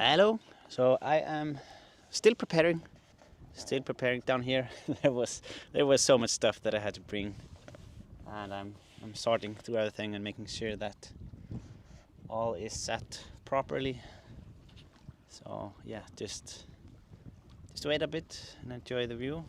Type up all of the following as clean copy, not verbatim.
Hello. So I am still preparing down here. there was so much stuff that I had to bring, and I'm sorting through everything and making sure that all is set properly. So yeah, just wait a bit and enjoy the view.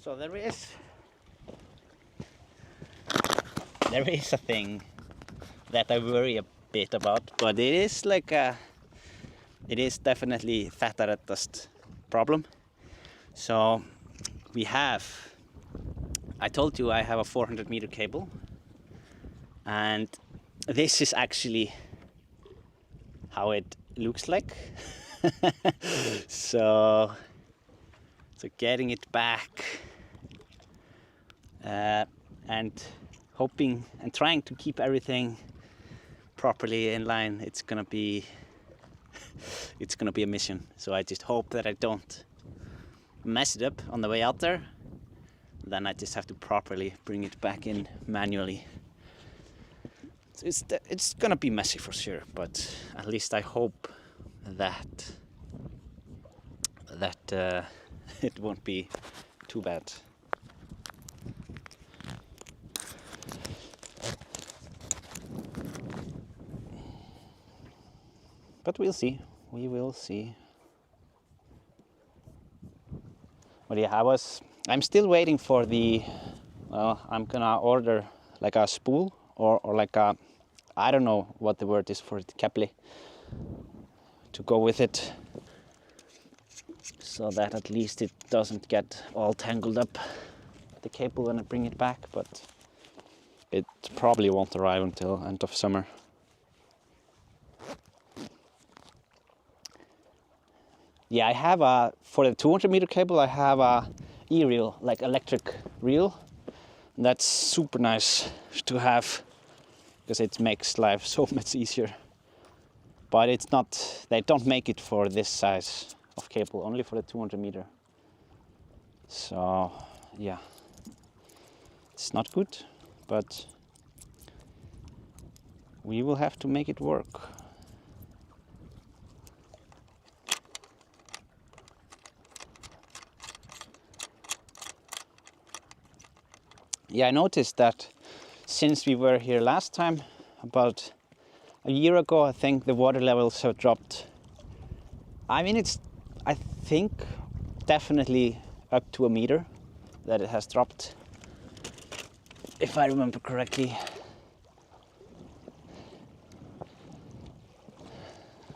So there is a thing that I worry a bit about, but it is definitely thatarattast problem. So I told you I have a 400-meter cable, and this is actually how it looks like. so getting it back and hoping and trying to keep everything properly in line, it's gonna be a mission. So I just hope that I don't mess it up on the way out there. Then I just have to properly bring it back in manually. It's gonna be messy for sure, but at least I hope that it won't be too bad. But we'll see. We will see. But yeah, I'm still waiting for the. Well, I'm gonna order like a spool or like a. I don't know what the word is for it, kepli, to go with it, so that at least it doesn't get all tangled up the cable when I bring it back. But it probably won't arrive until end of summer. Yeah, I have for the 200 meter cable, I have a e-reel, like electric reel. That's super nice to have because it makes life so much easier. But it's not, they don't make it for this size of cable, only for the 200 meter. So yeah, it's not good, but we will have to make it work. Yeah, I noticed that since we were here last time, about a year ago, I think the water levels have dropped. I mean, I think definitely up to a meter that it has dropped, if I remember correctly.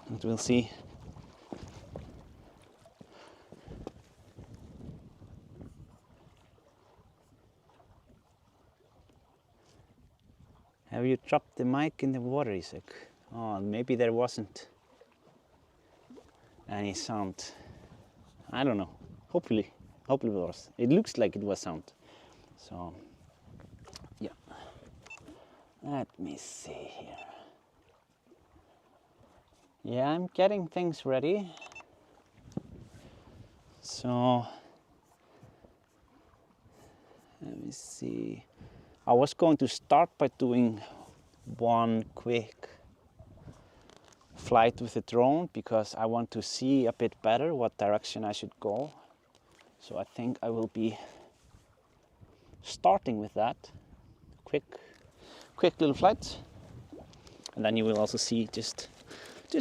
And we'll see. Have you dropped the mic in the water, Isak? Oh, maybe there wasn't any sound. I don't know. Hopefully it was. It looks like it was sound. So, yeah. Let me see here. Yeah, I'm getting things ready. So, let me see. I was going to start by doing one quick flight with the drone because I want to see a bit better what direction I should go. So I think I will be starting with that quick little flight, and then you will also see just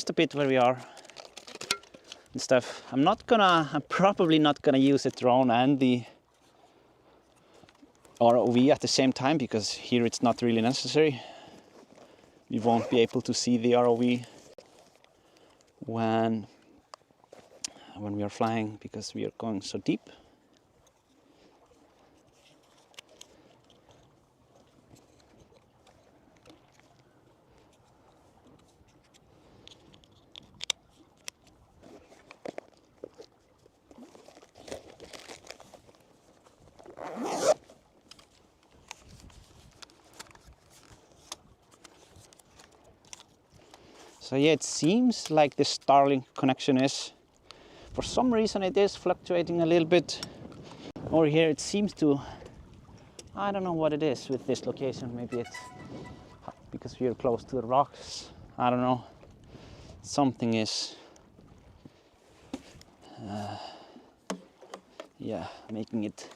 a bit where we are and stuff. I'm probably not gonna use the drone and the ROV at the same time because here it's not really necessary. We won't be able to see the ROV when we are flying because we are going so deep. So yeah, it seems like the Starlink connection is, for some reason it is fluctuating a little bit. Over here it seems to, I don't know what it is with this location. Maybe it's because we are close to the rocks. I don't know. Something is, yeah, making it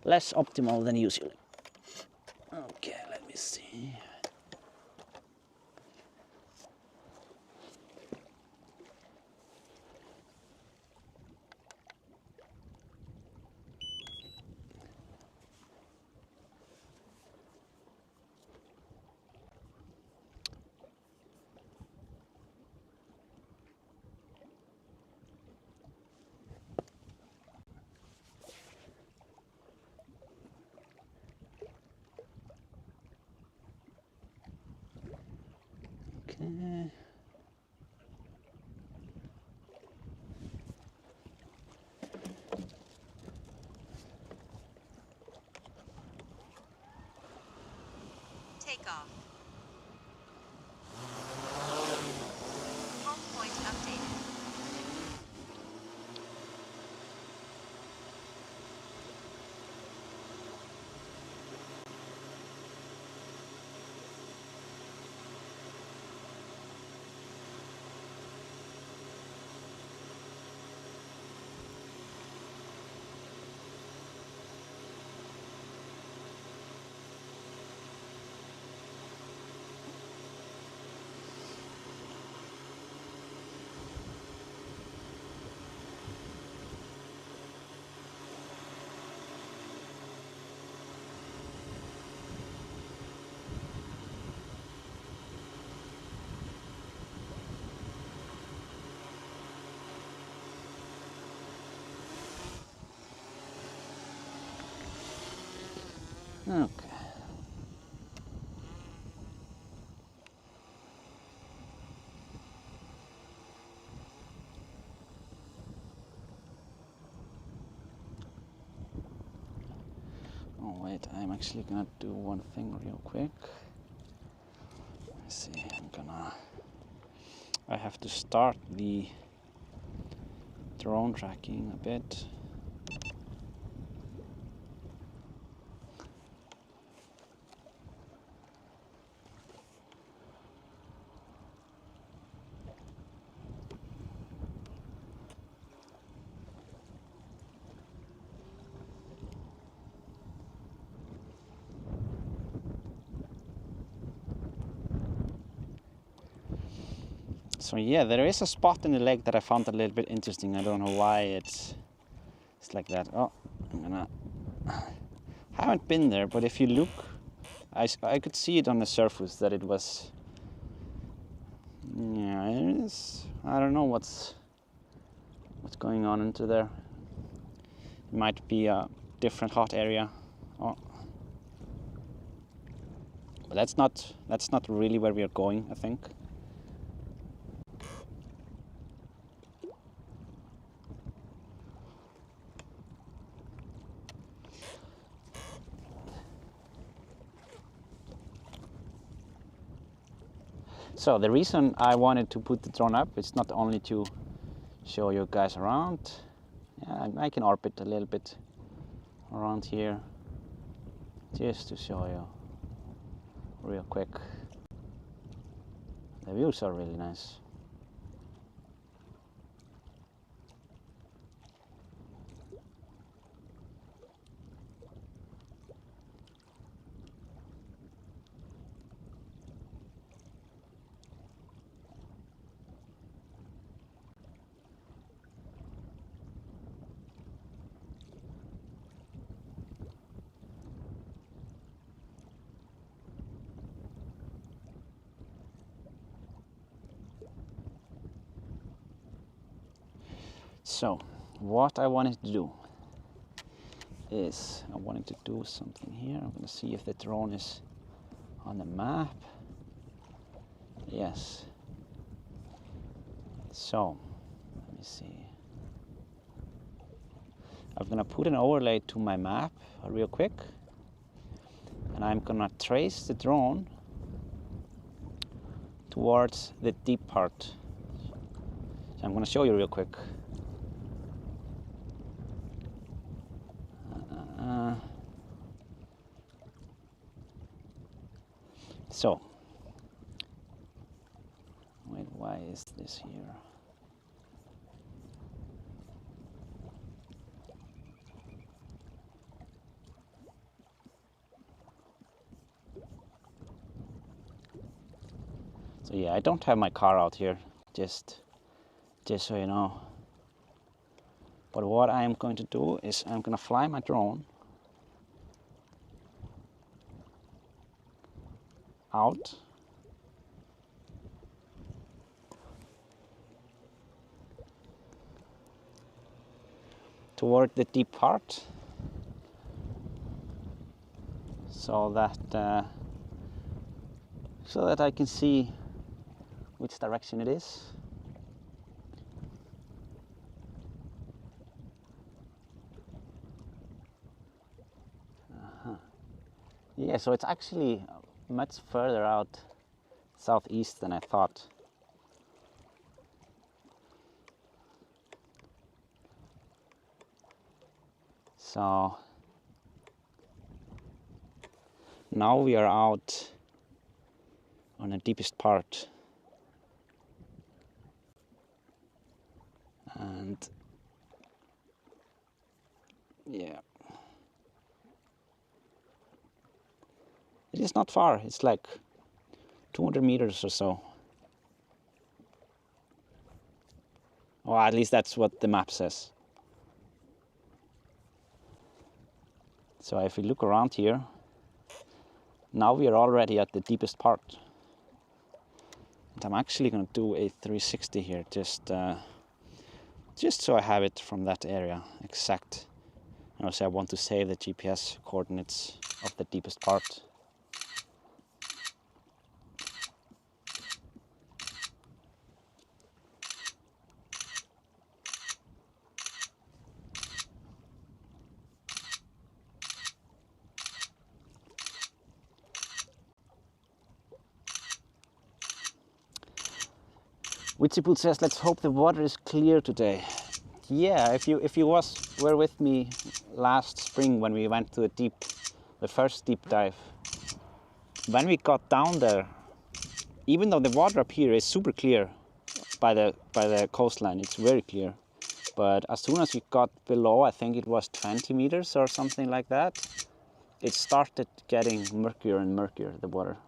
less optimal than usual. Okay, let me see. takeoff. Home point updated. Okay. Oh wait, I'm actually gonna do one thing real quick. Let's see, I have to start the drone tracking a bit. So yeah, there is a spot in the lake that I found a little bit interesting. I don't know why it's like that. Oh, haven't been there, but if you look, I could see it on the surface that it was. Yeah, it is. I don't know what's going on into there. It might be a different hot area. Oh. But that's not really where we are going, I think. So the reason I wanted to put the drone up is not only to show you guys around. Yeah, I can orbit a little bit around here just to show you real quick. The views are really nice. So what I wanted to do is I wanted to do something here. I'm going to see if the drone is on the map. Yes. So let me see. I'm going to put an overlay to my map real quick, and I'm going to trace the drone towards the deep part. So I'm going to show you real quick. So, wait, why is this here? So yeah, I don't have my car out here, just so you know. But what I am going to do is I'm going to fly my drone out toward the deep part, so that I can see which direction it is. Yeah, so it's actually much further out southeast than I thought. So now we are out on the deepest part, and yeah, it is not far. It's like 200 meters or so. Or at least that's what the map says. So if we look around here, now we are already at the deepest part. And I'm actually going to do a 360 here, just so I have it from that area exact. And also I want to save the GPS coordinates of the deepest part. Witchypool says, let's hope the water is clear today. Yeah, if you were with me last spring when we went to the first deep dive, when we got down there, even though the water up here is super clear by the coastline, it's very clear. But as soon as we got below, I think it was 20 meters or something like that, it started getting murkier and murkier, the water.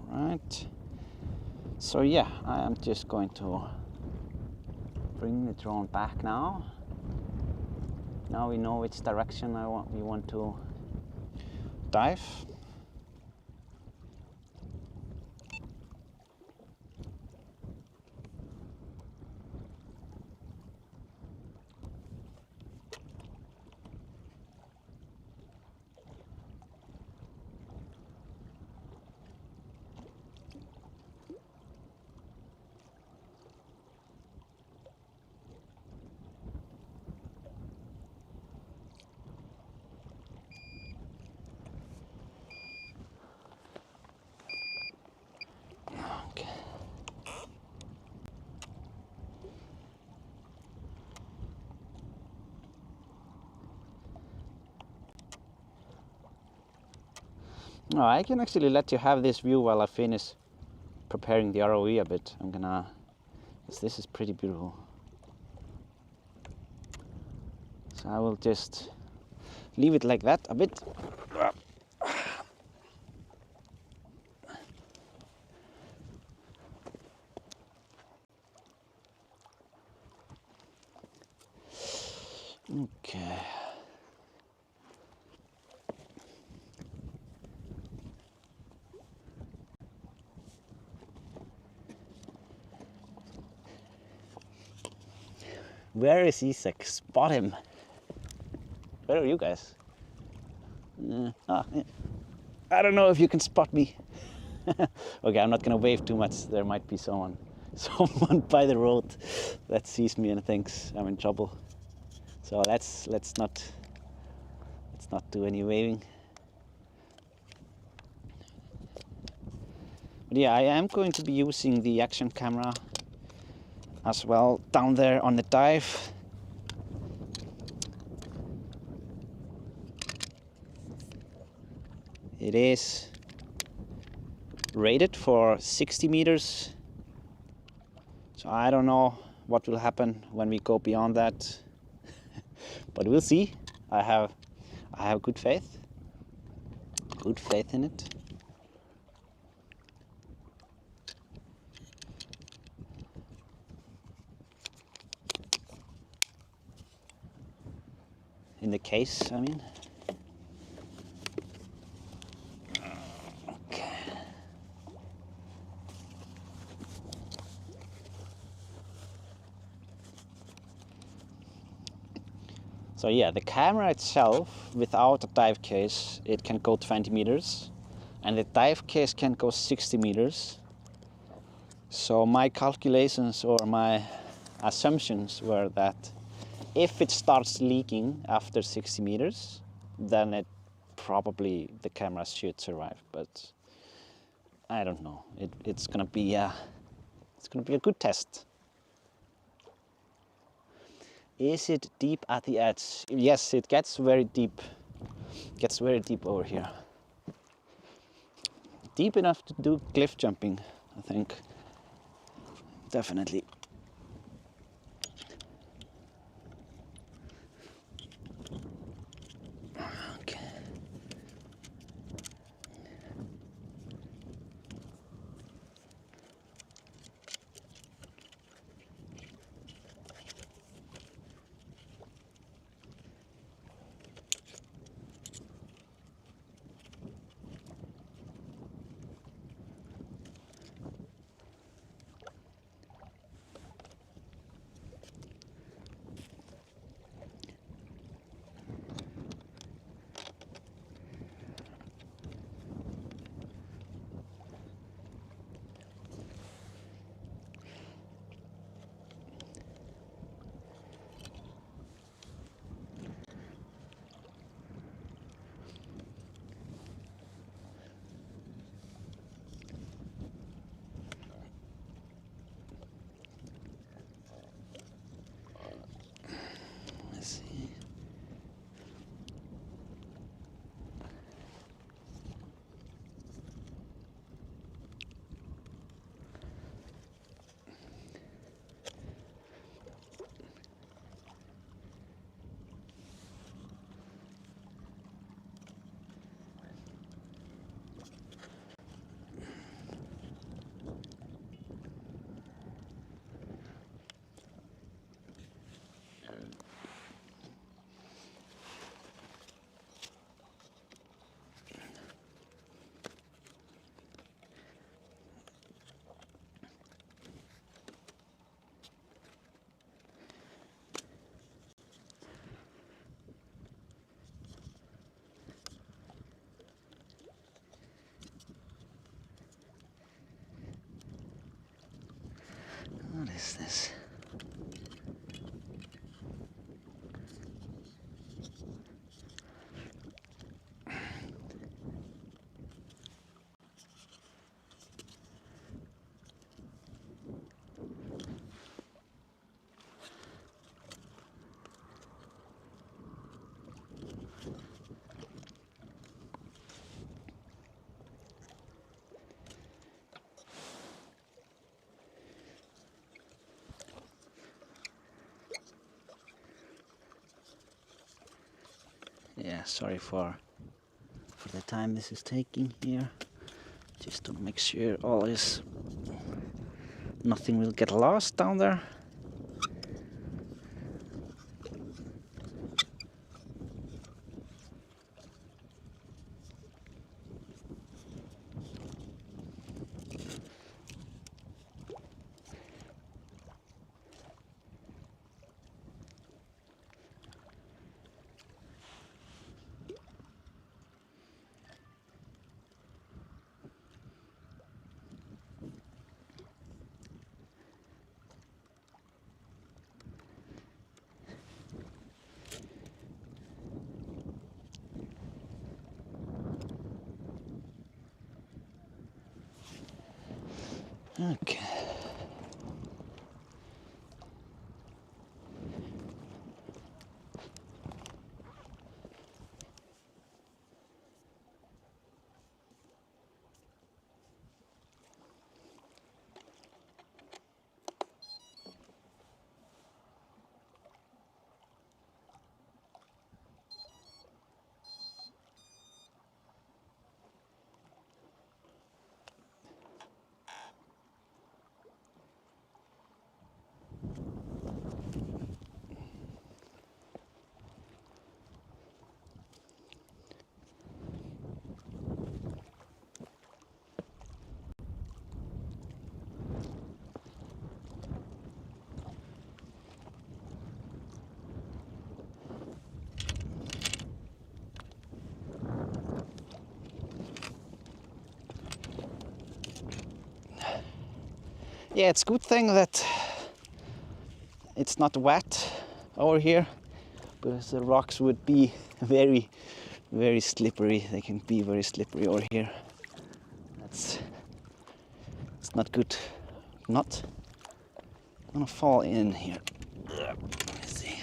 Right, so yeah, I am just going to bring the drone back now. Now we know which direction we want to dive. No, I can actually let you have this view while I finish preparing the ROV a bit. This is pretty beautiful. So I will just leave it like that a bit. Okay. Where is Isak? Spot him. Where are you guys? I don't know if you can spot me. Okay, I'm not gonna wave too much. There might be someone by the road that sees me and thinks I'm in trouble. So let's not do any waving. But yeah, I am going to be using the action camera as well down there on the dive. It is rated for 60 meters, so I don't know what will happen when we go beyond that, but we'll see. I have good faith in it. In the case, I mean. Okay. So yeah, the camera itself, without a dive case, it can go 20 meters, and the dive case can go 60 meters. So my calculations or my assumptions were that if it starts leaking after 60 meters, then it probably the camera should survive. But I don't know. It's gonna be a good test. Is it deep at the edge? Yes, it gets very deep. Gets very deep over here. Deep enough to do cliff jumping, I think. Definitely. Okay. Let's see. What is this? Yeah, sorry for the time this is taking here. Just to make sure nothing will get lost down there. Okay. Yeah, it's a good thing that it's not wet over here, because the rocks would be very, very slippery. They can be very slippery over here. It's not good. Not gonna fall in here. Let me see.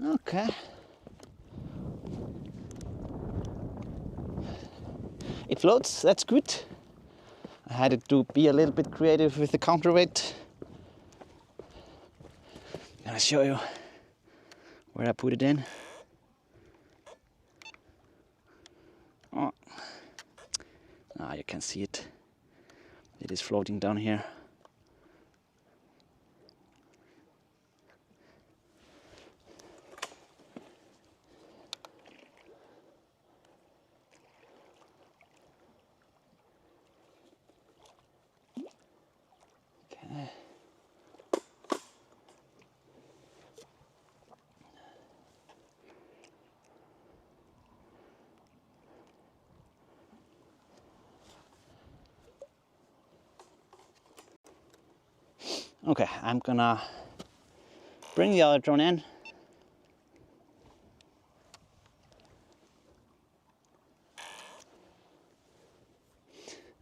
Okay. It floats, that's good. I had to be a little bit creative with the counterweight. I'll show you where I put it in. Oh. Ah, you can see it. It is floating down here. Okay. Okay, I'm gonna bring the other drone in.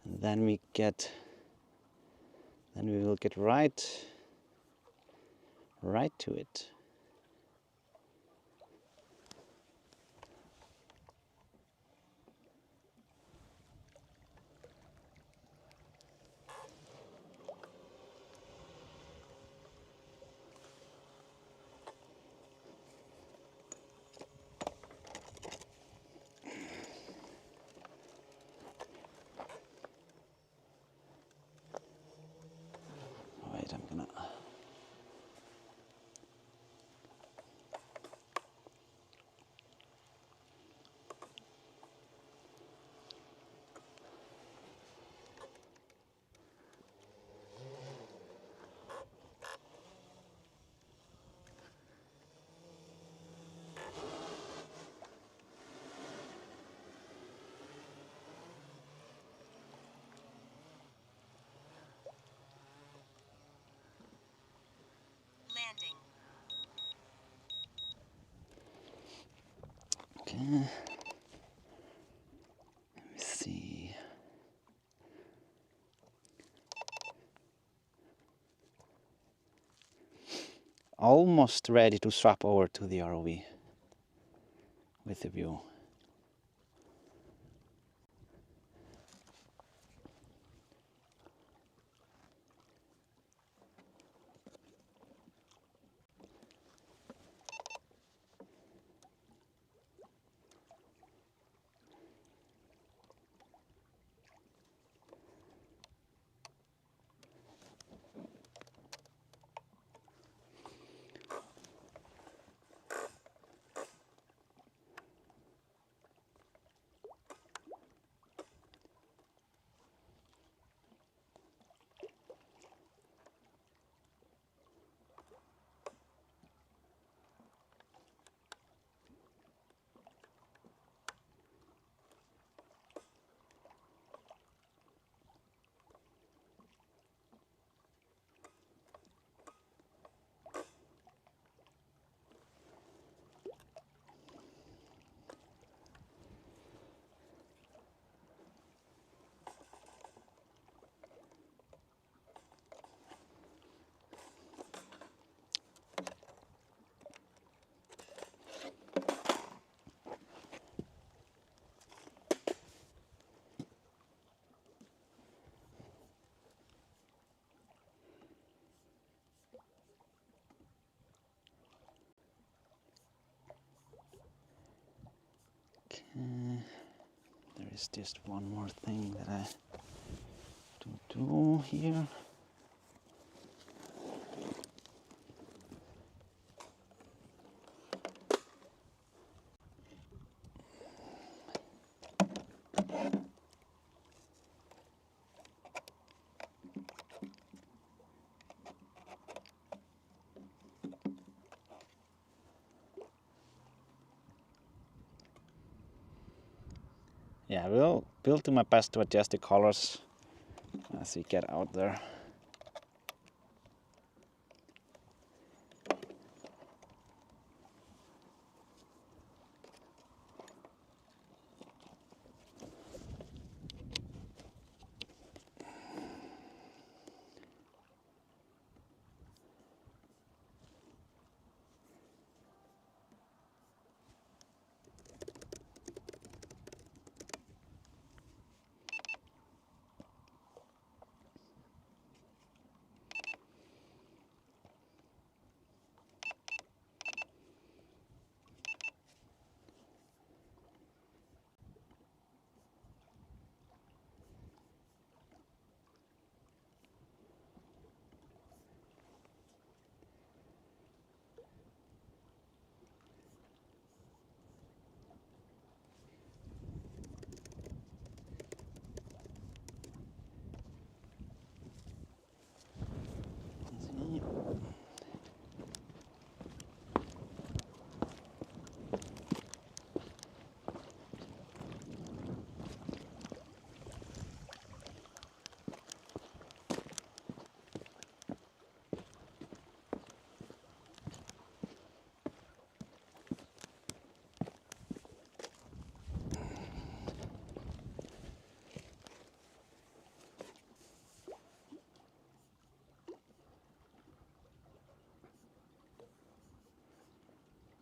And then we will get right to it. Wait, I'm gonna. Okay. Let me see. Almost ready to swap over to the ROV with the view. There is just one more thing that I have to do here. Yeah, we'll do my best to adjust the colors as we get out there.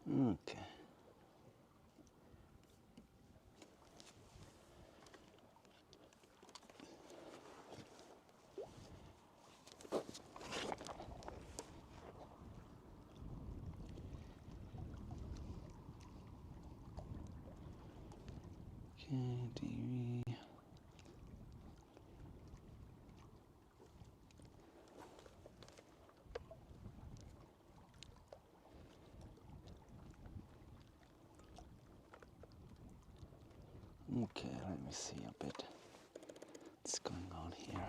Okay. Okay, let me see a bit what's going on here.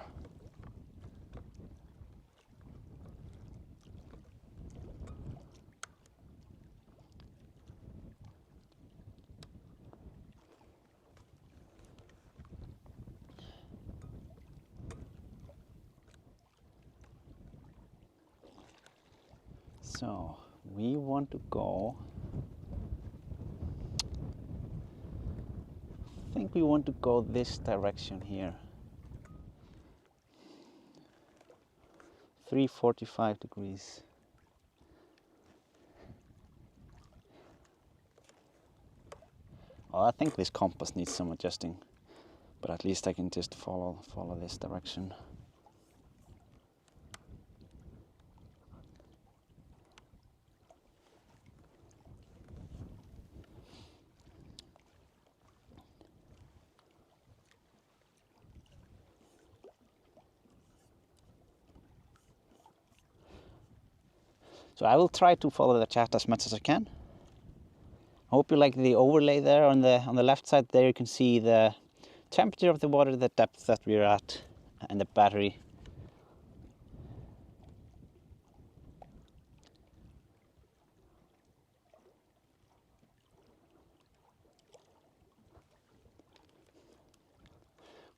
So we want to go, I think we want to go this direction here. 345 degrees. Oh, I think this compass needs some adjusting, but at least I can just follow this direction. So I will try to follow the chat as much as I can. I hope you like the overlay there on the left side. There you can see the temperature of the water, the depth that we're at, and the battery.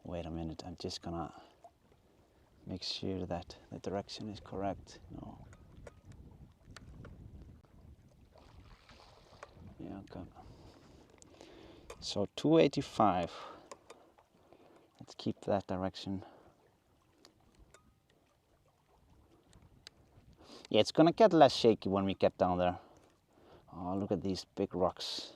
Wait a minute, I'm just gonna make sure that the direction is correct. No. Yeah, okay. So 285. Let's keep that direction. Yeah, it's gonna get less shaky when we get down there. Oh, look at these big rocks.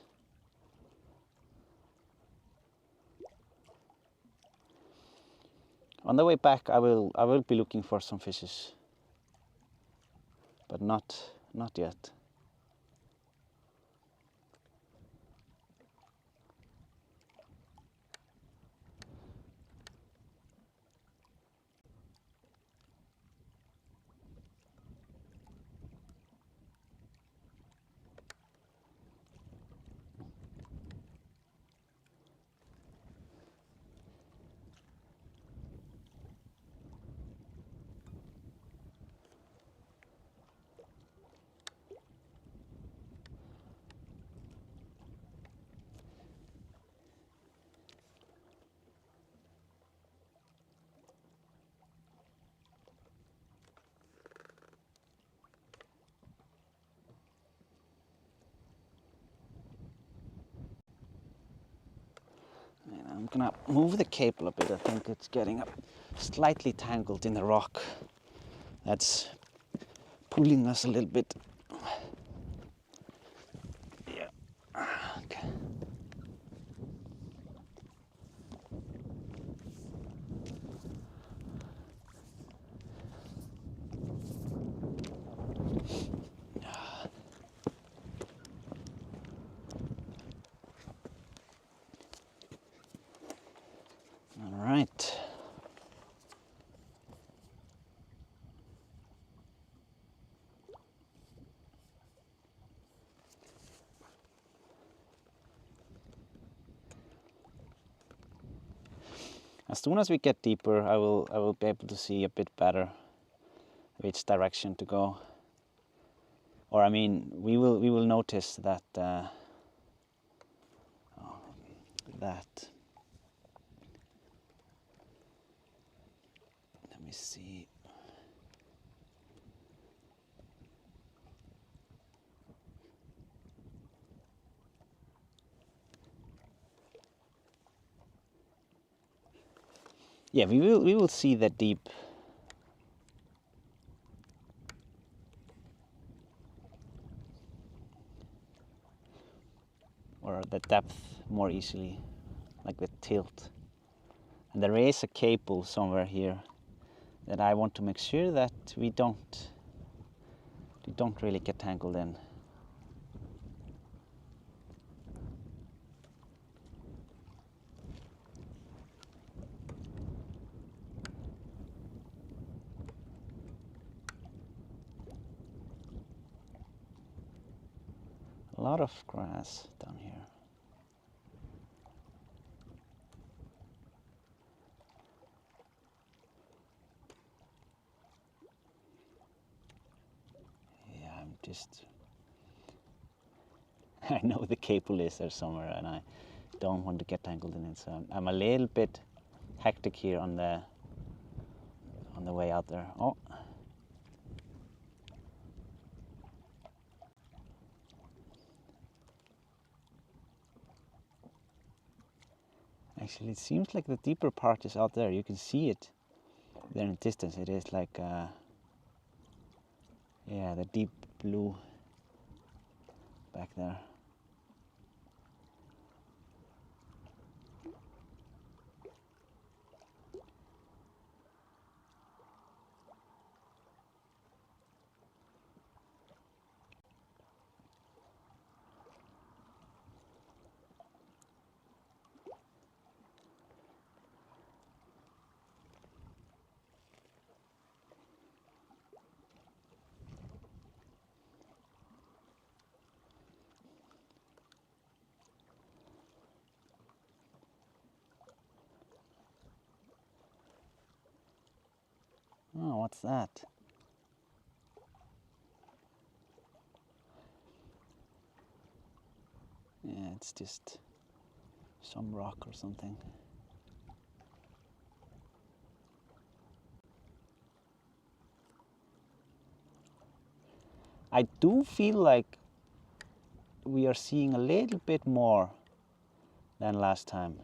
On the way back, I will be looking for some fishes, but not yet. gonna move the cable a bit. I think it's getting slightly tangled in the rock. That's pulling us a little bit. Yeah. Okay. All right. As soon as we get deeper, I will be able to see a bit better which direction to go. Or I mean, we will notice that let me see. Yeah, we will see the deep. Or the depth more easily, like the tilt. And there is a cable somewhere here that I want to make sure that we don't really get tangled in. A lot of grass down here. Yeah, I'm just... I know the cable is there somewhere and I don't want to get tangled in it, so I'm a little bit hectic here on the way out there. Oh. Actually, it seems like the deeper part is out there. You can see it there in the distance. It is like, yeah, the deep blue back there. Oh, what's that? Yeah, it's just some rock or something. I do feel like we are seeing a little bit more than last time.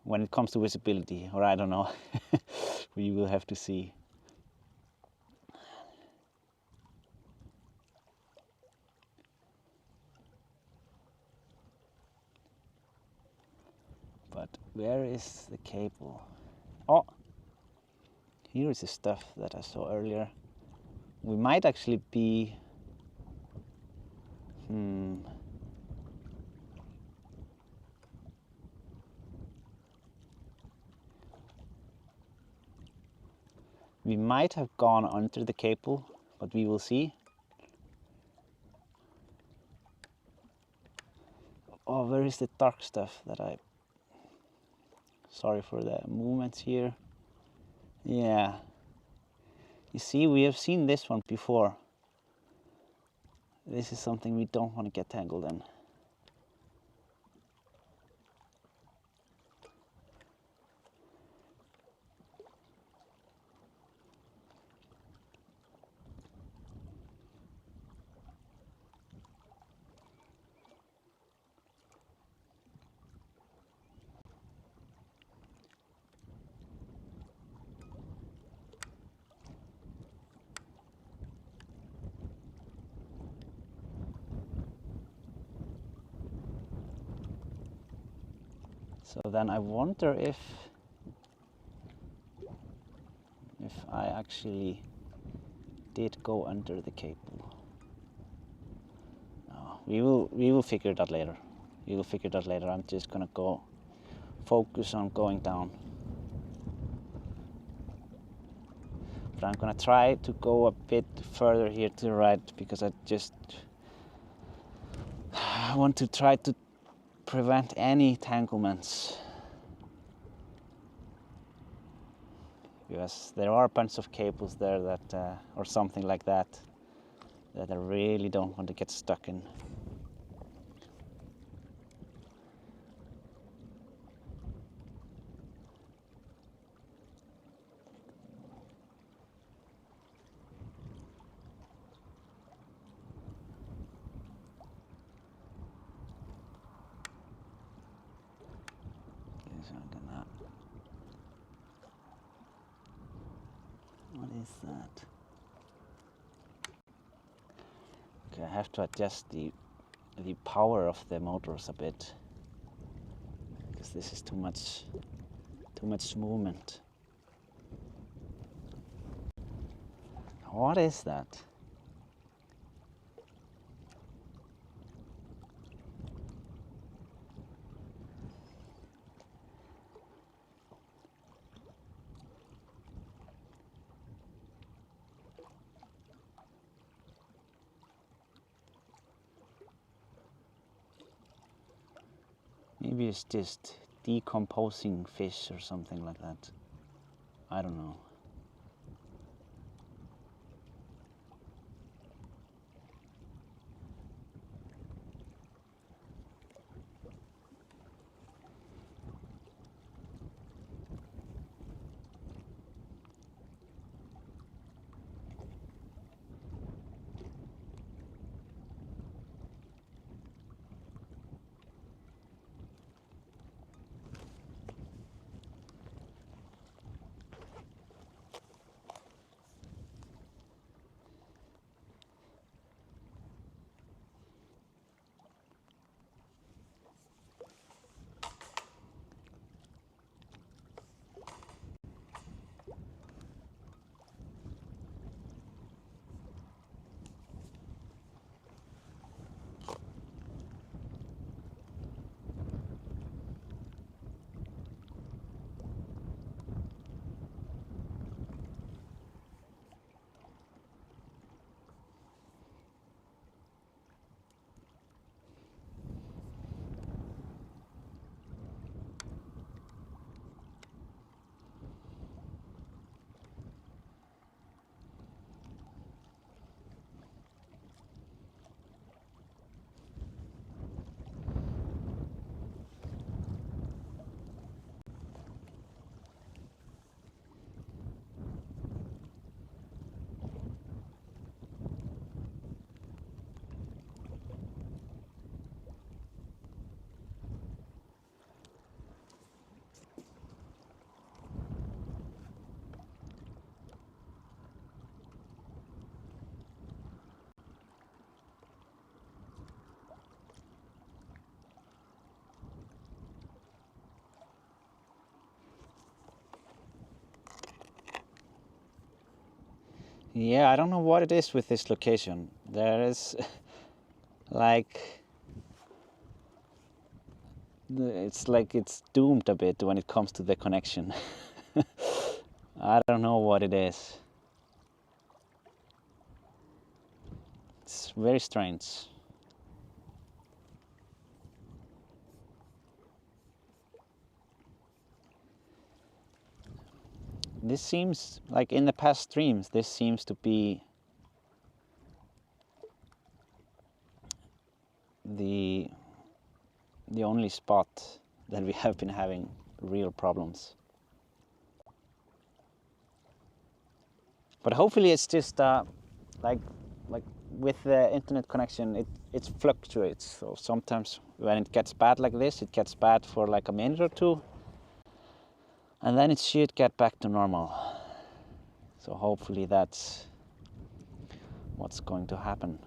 When it comes to visibility, or I don't know, we will have to see. But where is the cable? Oh, here is the stuff that I saw earlier. We might actually be... We might have gone under the cable, but we will see. Oh, where is the dark stuff that I... Sorry for the movements here. Yeah. You see, we have seen this one before. This is something we don't want to get tangled in. So then I wonder if I actually did go under the cable. No, we will figure that later. We will figure that later. I'm just gonna go focus on going down. But I'm gonna try to go a bit further here to the right because I want to try to prevent any entanglements. Because there are a bunch of cables there that, or something like that, that I really don't want to get stuck in. What is that? Okay, I have to adjust the power of the motors a bit because this is too much movement. What is that? Maybe it's just decomposing fish or something like that. I don't know. Yeah, I don't know what it is with this location. There is like it's doomed a bit when it comes to the connection. I don't know what it is. It's very strange. This seems like in the past streams, this seems to be the only spot that we have been having real problems. But hopefully it's just like with the internet connection, it fluctuates. So sometimes when it gets bad like this, it gets bad for like a minute or two, and then it should get back to normal. So hopefully that's what's going to happen.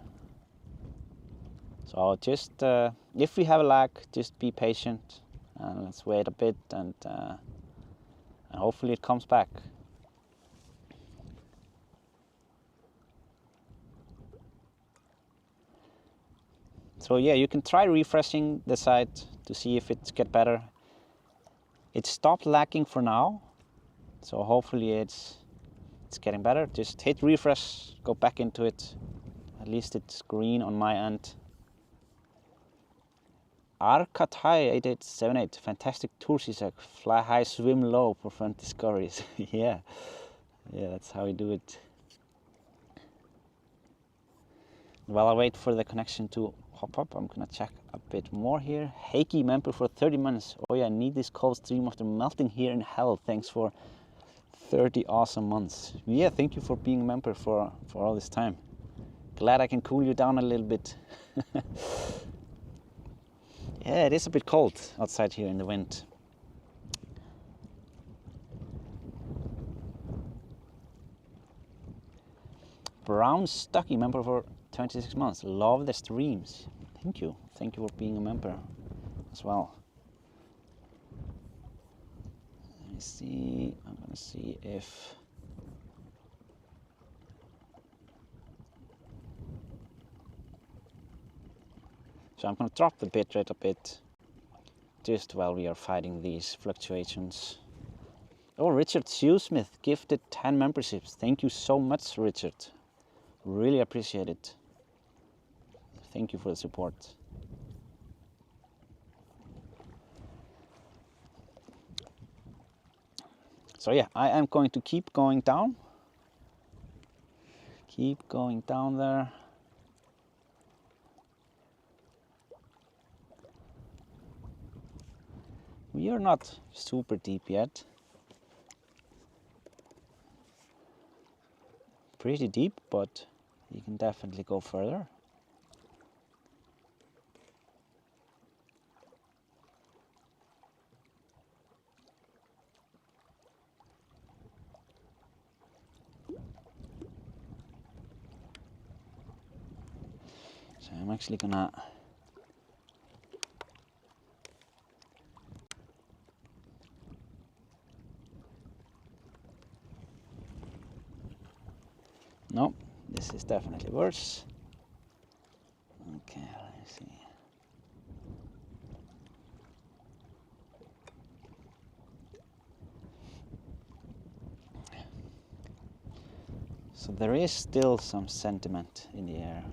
So just if we have a lag, just be patient And let's wait a bit, and hopefully it comes back. So yeah, you can try refreshing the site to see if it gets better. It stopped lagging for now, so hopefully it's getting better. Just hit refresh, go back into it. At least it's green on my end. Arkatai 8878, fantastic tours, Isak. Fly high, swim low for fun discoveries. Yeah, that's how we do it. While I wait for the connection to pop up, I'm gonna check a bit more here. Heikki, member for 30 months. Oh yeah, I need this cold stream after melting here in hell. Thanks for 30 awesome months. Yeah, thank you for being a member for all this time. Glad I can cool you down a little bit. Yeah, it is a bit cold outside here in the wind. Brown Stucky, member for 26 months. Love the streams. Thank you. Thank you for being a member as well. Let me see. I'm gonna see if... So I'm going to drop the bitrate a bit, just while we are fighting these fluctuations. Oh, Richard Shoesmith gifted 10 memberships. Thank you so much, Richard. Really appreciate it. Thank you for the support. So yeah, I am going to keep going down. Keep going down there. We are not super deep yet. Pretty deep, but you can definitely go further. So I'm actually gonna no, this is definitely worse. Okay, let me see. So there is still some sediment in the air.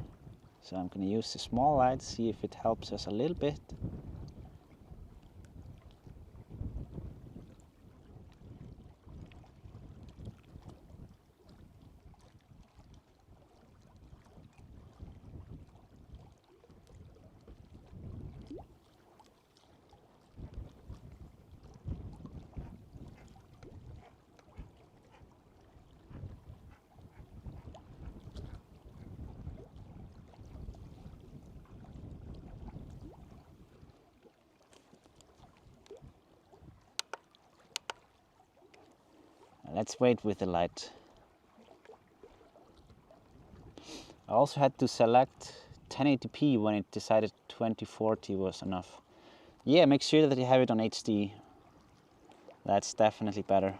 So I'm going to use the small light, see if it helps us a little bit. Let's wait with the light. I also had to select 1080p when it decided 2040 was enough. Yeah, make sure that you have it on HD. That's definitely better.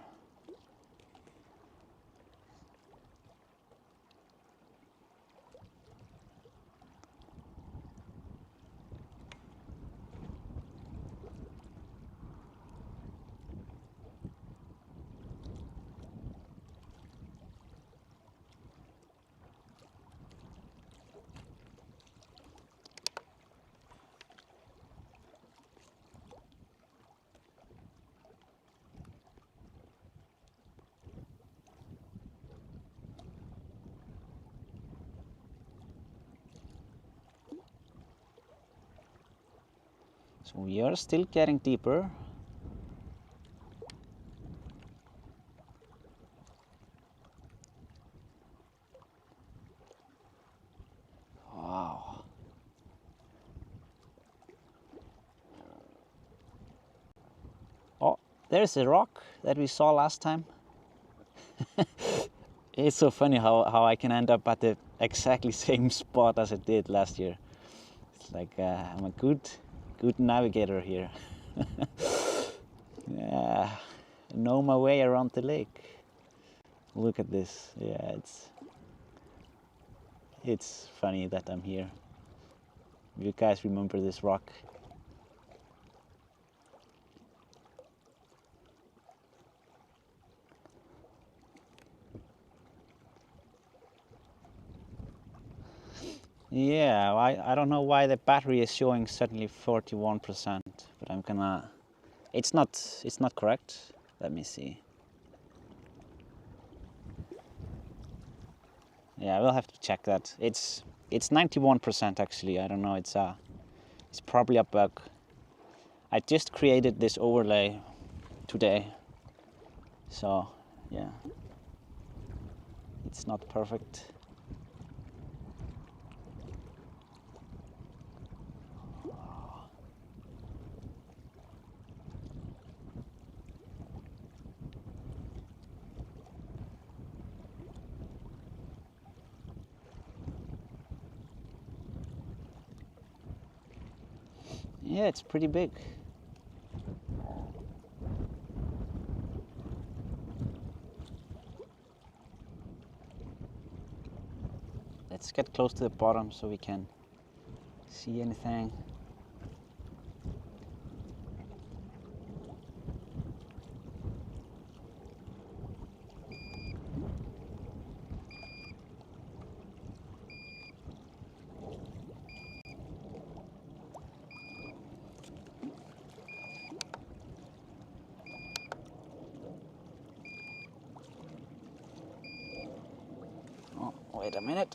So we are still getting deeper. Wow. Oh, there's a rock that we saw last time. It's so funny how I can end up at the exactly same spot as I did last year. It's like I'm a good navigator here. Yeah, I know my way around the lake. Look at this. Yeah, it's funny that I'm here. You guys remember this rock? Yeah, I don't know why the battery is showing suddenly 41%, but I'm gonna. It's not correct. Let me see. Yeah, we'll have to check that. It's 91% actually. I don't know. It's probably a bug. I just created this overlay today, so yeah, it's not perfect. Yeah, it's pretty big. Let's get close to the bottom so we can see anything. Oh, wait a minute.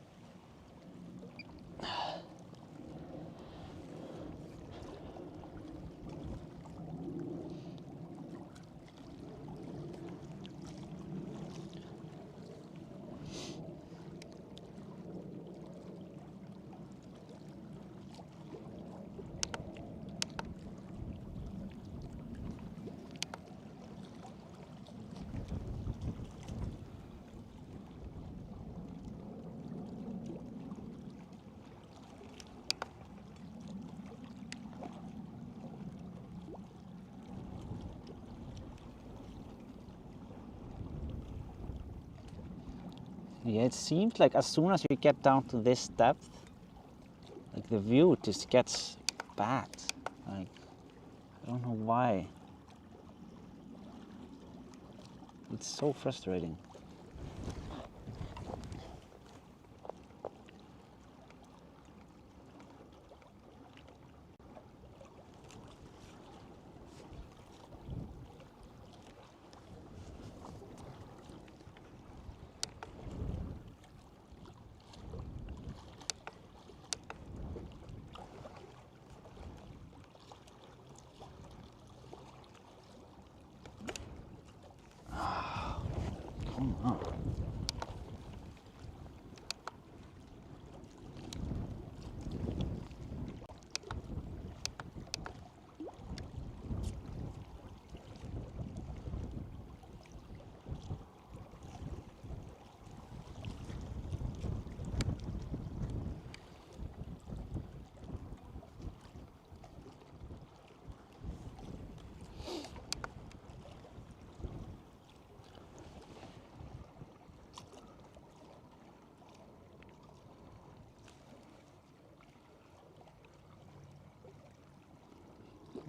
Yeah, it seems like as soon as you get down to this depth, like the view just gets bad. Like, I don't know why. It's so frustrating. Come on.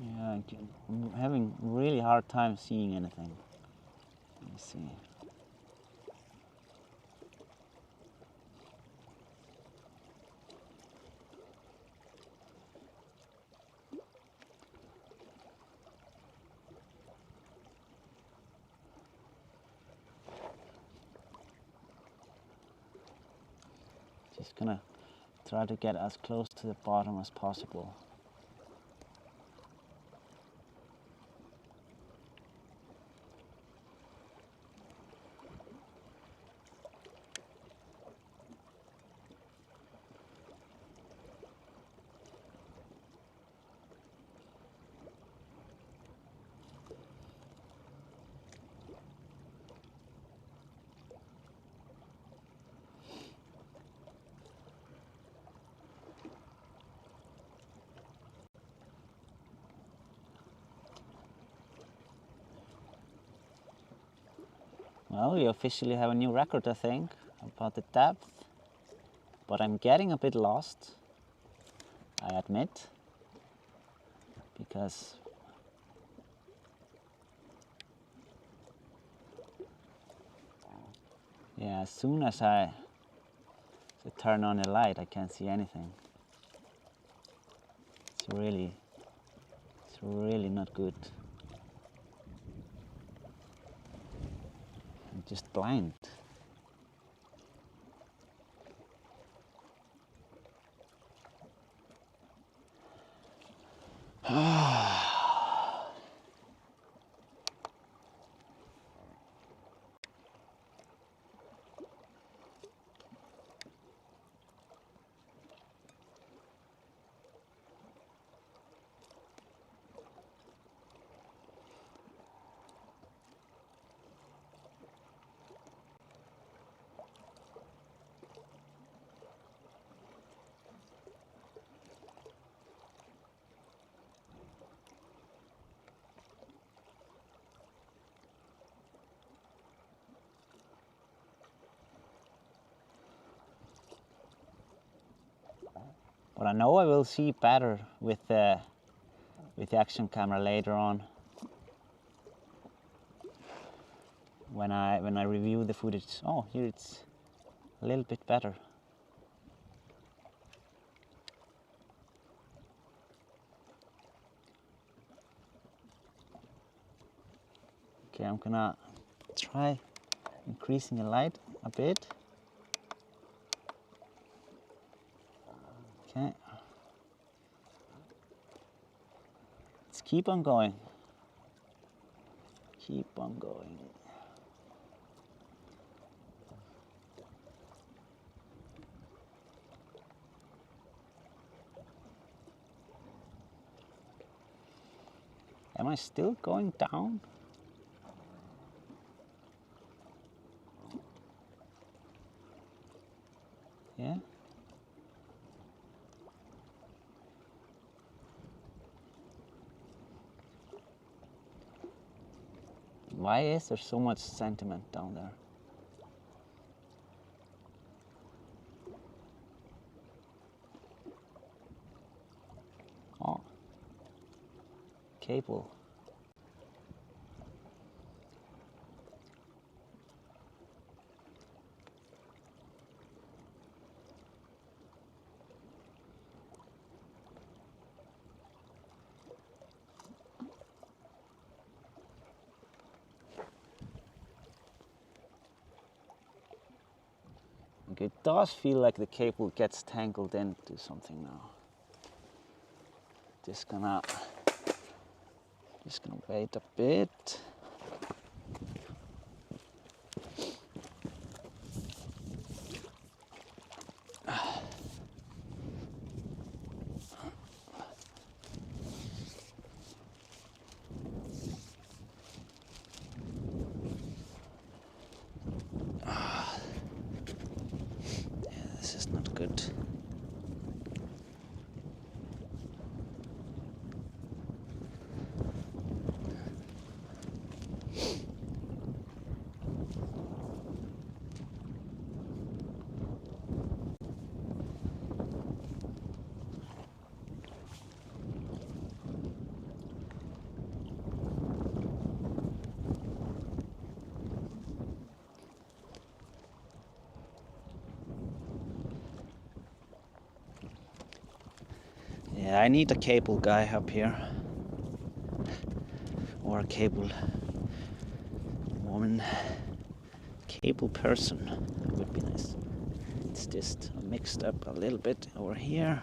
Yeah, I'm having really hard time seeing anything. Let me see. Just gonna try to get as close to the bottom as possible. Well, we officially have a new record, I think, about the depth. But I'm getting a bit lost, I admit, because yeah, as soon as I turn on the light, I can't see anything. It's really not good. I'm just blind. But I know I will see better with the action camera later on when I review the footage. Oh, here it's a little bit better. Okay, I'm gonna try increasing the light a bit. Okay. Let's keep on going. Keep on going. Am I still going down? Yeah. Why is there so much sediment down there? Oh, cable. It does feel like the cable gets tangled into something now. Just gonna wait a bit. This is not good. Yeah, I need a cable guy up here. Or a cable woman. Cable person would be nice. It's just mixed up a little bit over here.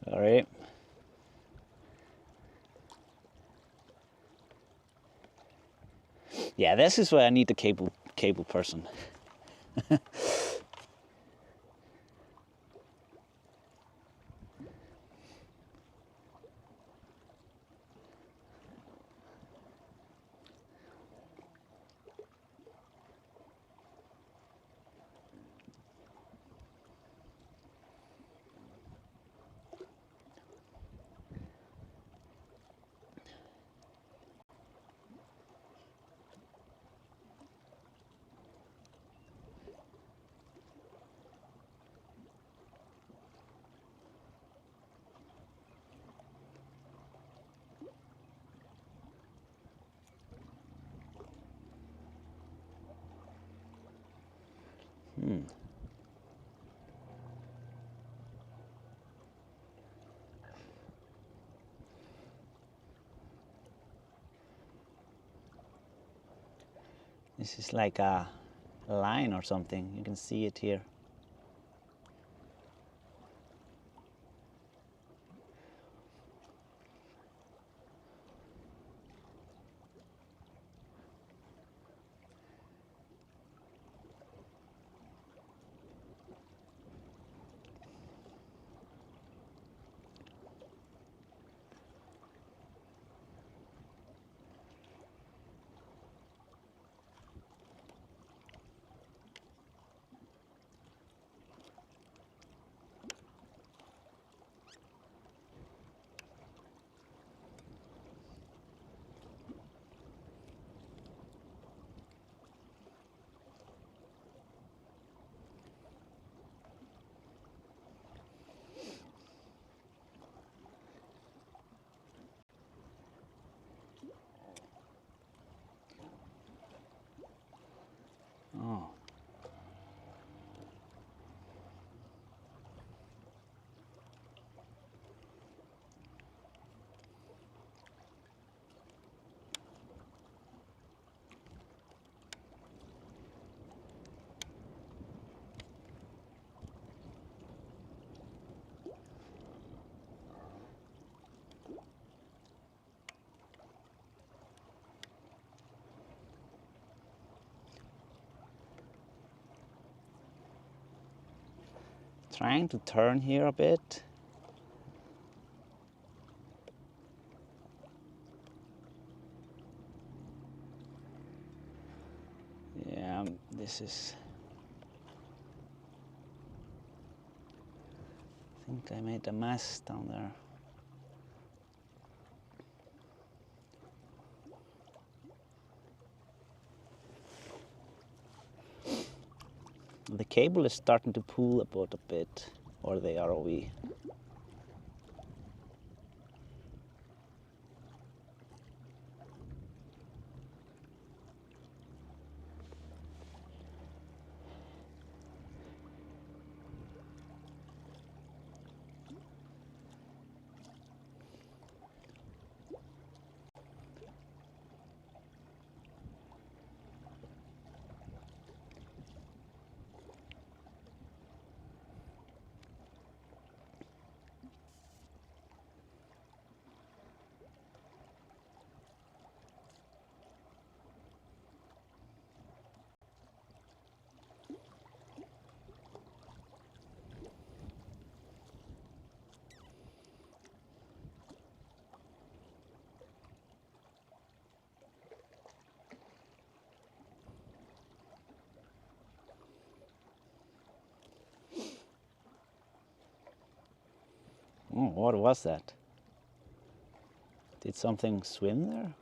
Sorry. Yeah, this is where I need the cable person. This is like a line or something. You can see it here. Oh. Trying to turn here a bit. Yeah, this is... I think I made a mess down there. The cable is starting to pull about a bit, or the ROV. Oh, what was that? Did something swim there?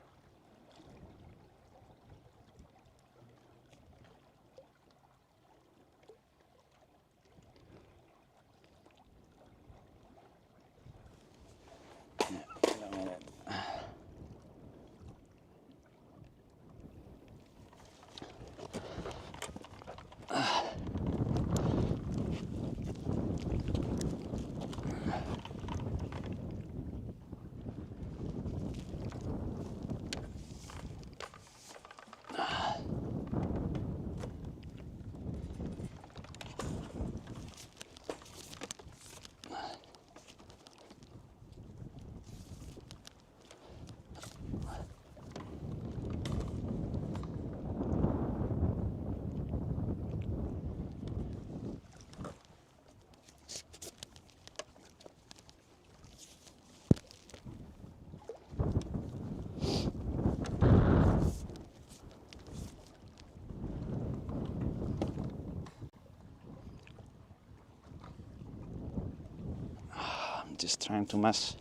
just trying to mess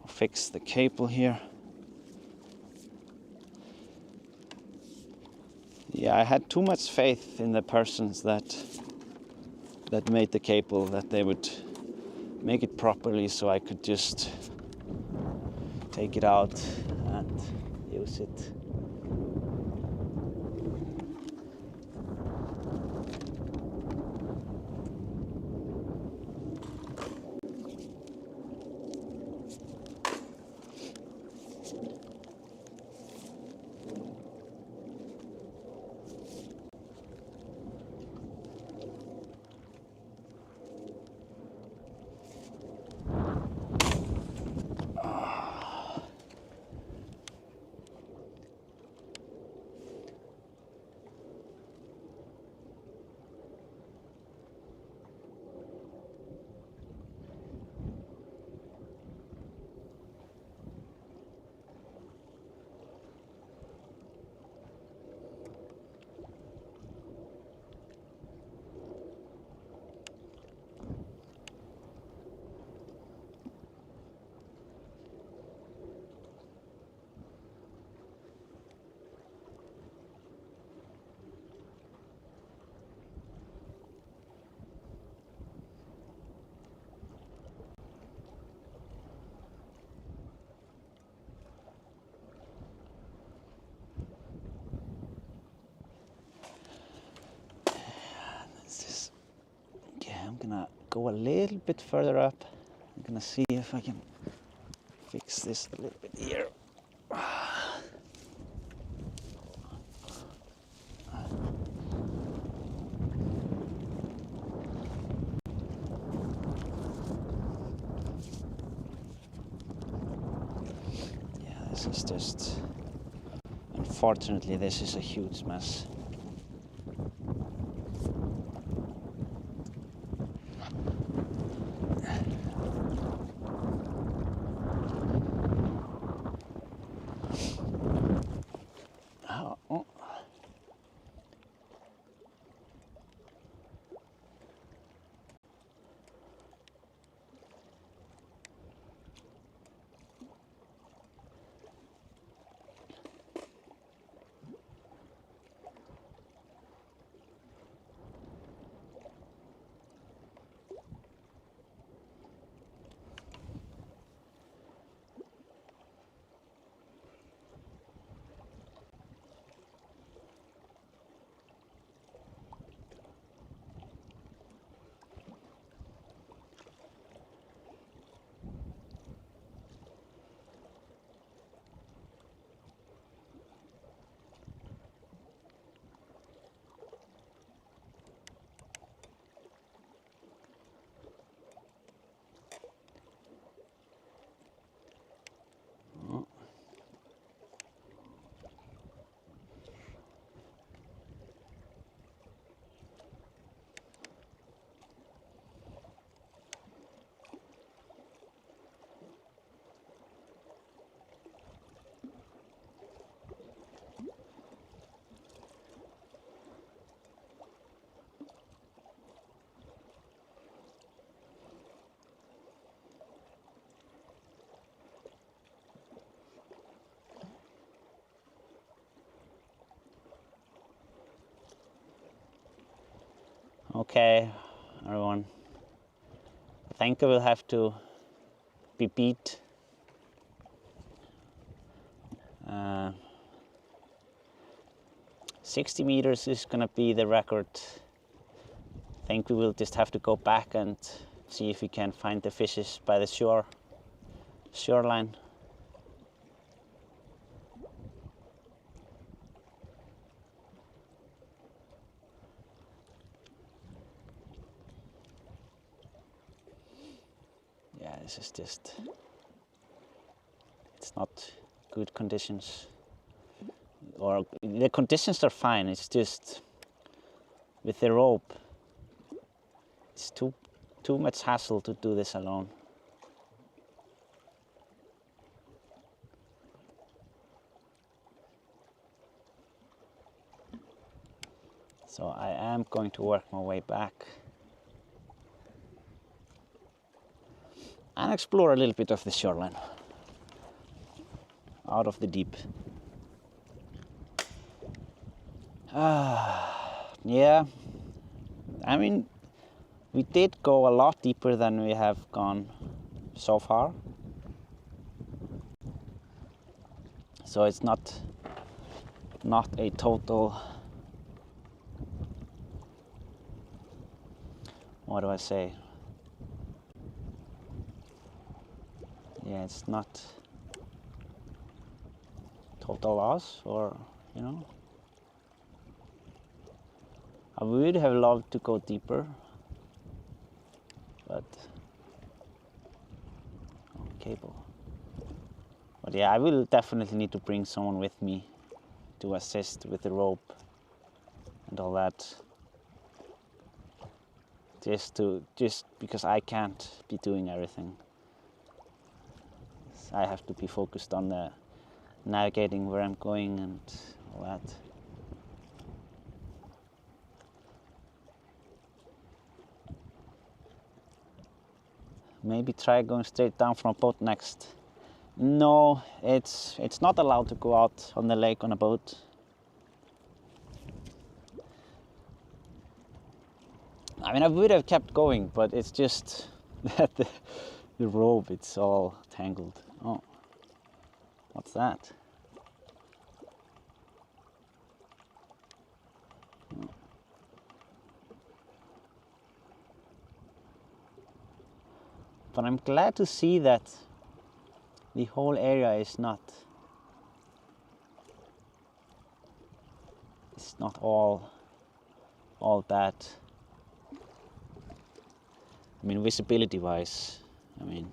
or fix the cable here. Yeah, I had too much faith in the persons that made the cable, that they would make it properly so I could just take it out and use it. I'm gonna go a little bit further up. I'm gonna see if I can fix this a little bit here. Yeah, this is just... Unfortunately, this is a huge mess. Okay, everyone. I think I will have to be beat. 60 meters is gonna be the record. I think we will just have to go back and see if we can find the fishes by the shoreline. Yeah, this is just, it's not good conditions. Or the conditions are fine, it's just with the rope, it's too much hassle to do this alone. So I am going to work my way back. and explore a little bit of the shoreline out of the deep. Yeah, I mean, we did go a lot deeper than we have gone so far. So it's not a total, what do I say? Yeah, it's not total loss, or, you know. I would have loved to go deeper, but cable. But yeah, I will definitely need to bring someone with me to assist with the rope and all that. Just because I can't be doing everything. I have to be focused on the navigating where I'm going and all that. Maybe try going straight down from a boat next. No, it's not allowed to go out on the lake on a boat. I mean, I would have kept going, but it's just that the rope, it's all tangled. Oh, what's that? But I'm glad to see that the whole area is not all bad. I mean, visibility wise, I mean,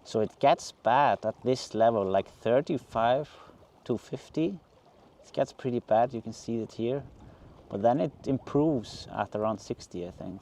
so it gets bad at this level, like 35 to 50. It gets pretty bad, you can see it here. But then it improves at around 60, I think.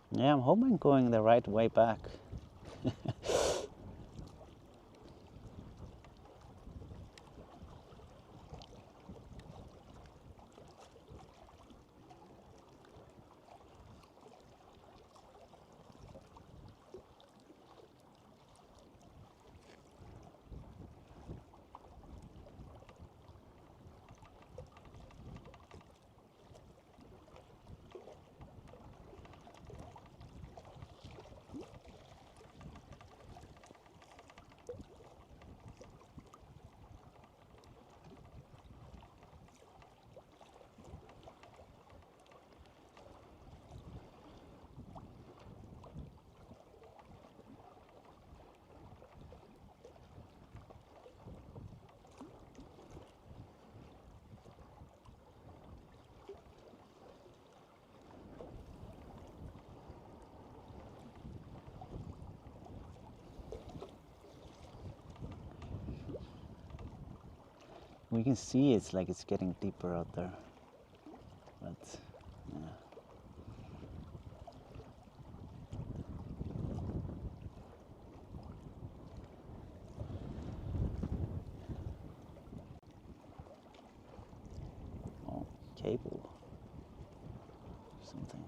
Yeah, I'm hoping I'm going the right way back. We can see it's like it's getting deeper out there. But yeah. Oh. cable. Something.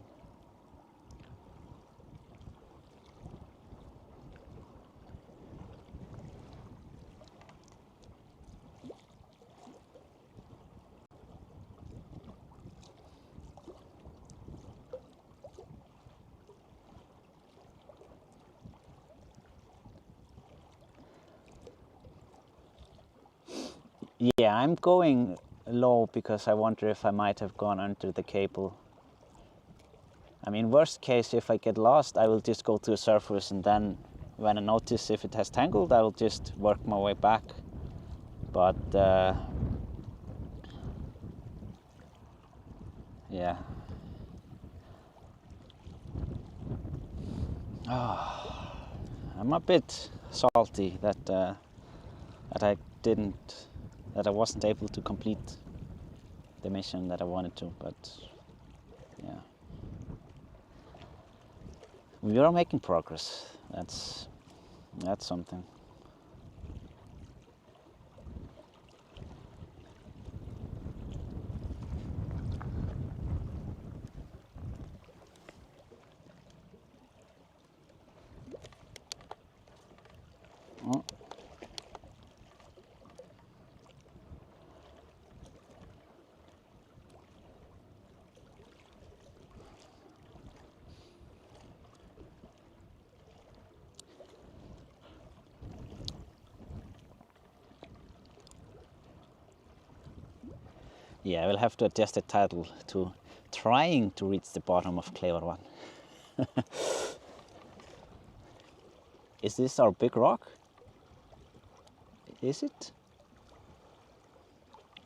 Yeah, I'm going low because I wonder if I might have gone under the cable. I mean, worst case, if I get lost, I will just go to the surface, and then when I notice if it has tangled, I will just work my way back. But yeah. Oh, I'm a bit salty that I wasn't able to complete the mission that I wanted to, but yeah. We are making progress. That's something. Oh. Yeah, I will have to adjust the title to Trying to Reach the Bottom of Kleifarvatn. Is this our big rock? Is it?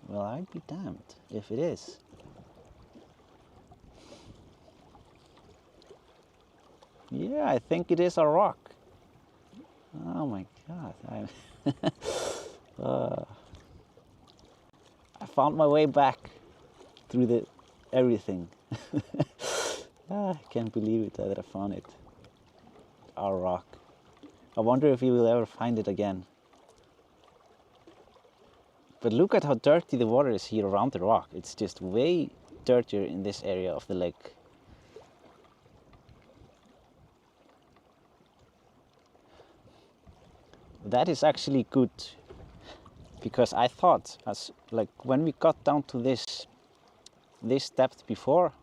Well, I'd be damned if it is. Yeah, I think it is a rock. Oh my God. I found my way back through everything. I can't believe it that I found it. Our rock. I wonder if we will ever find it again. But look at how dirty the water is here around the rock. It's just way dirtier in this area of the lake. That is actually good, because I thought, when we got down to this depth before,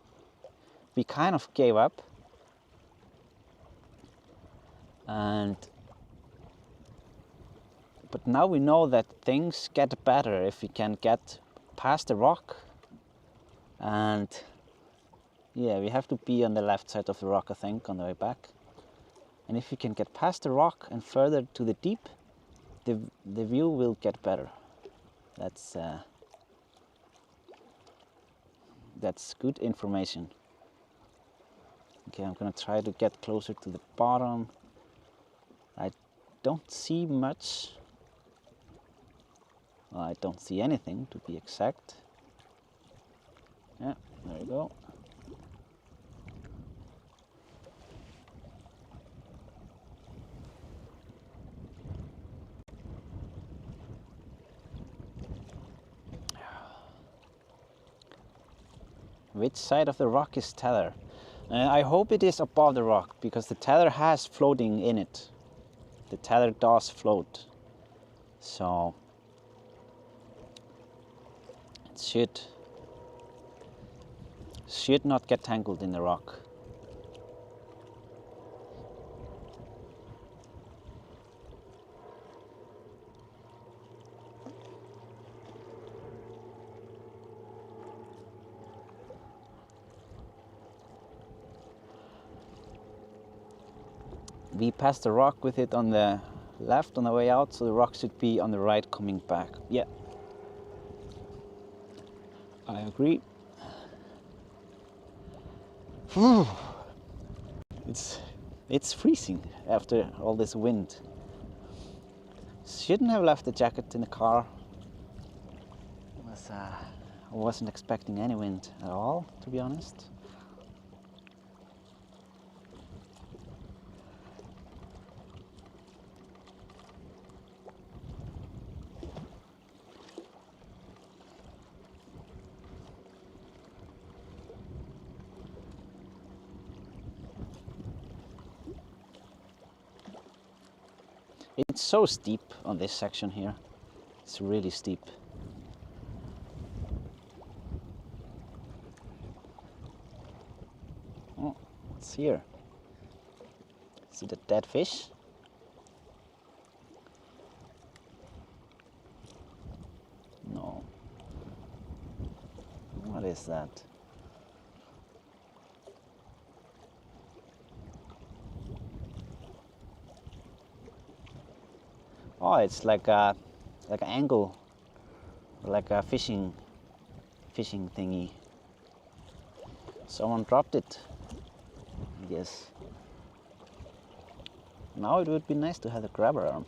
we kind of gave up, but now we know that things get better if we can get past the rock. And yeah, we have to be on the left side of the rock, I think, on the way back. And if we can get past the rock and further to the deep, the view will get better. That's good information. Okay, I'm gonna try to get closer to the bottom. I don't see much. Well, I don't see anything, to be exact. Yeah, there you go. Which side of the rock is tether? I hope it is above the rock, because the tether has floating in it. The tether does float. So it should not get tangled in the rock. We passed the rock with it on the left on the way out, so the rock should be on the right coming back. Yeah, I agree. It's freezing after all this wind. Shouldn't have left the jacket in the car. I wasn't expecting any wind at all, to be honest. It's so steep on this section here. It's really steep. Oh, what's here? See the dead fish? No. What is that? Oh, it's like an angle, like a fishing thingy. Someone dropped it, I guess. Now it would be nice to have a grabber arm.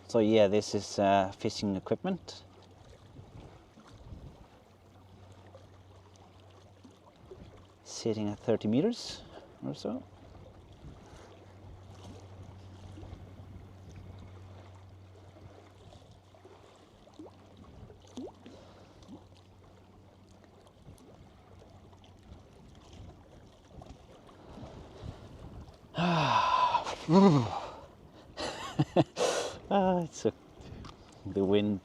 So yeah, this is fishing equipment. Sitting at 30 meters or so. It's the wind.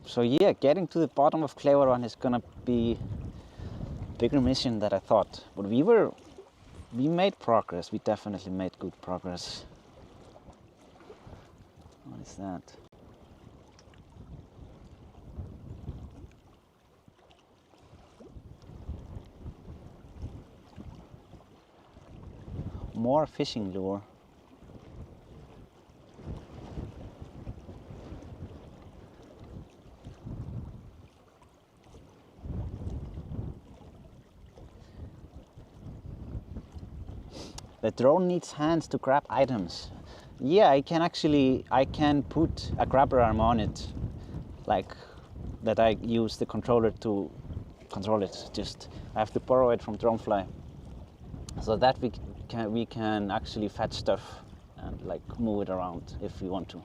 So yeah, getting to the bottom of Kleifarvatn is gonna be a bigger mission than I thought. But we made progress. We definitely made good progress. What is that? More fishing lure. The drone needs hands to grab items. Yeah, I can put a grabber arm on it, like that I use the controller to control it. Just I have to borrow it from Dronefly, so that we can actually fetch stuff and like move it around if we want to.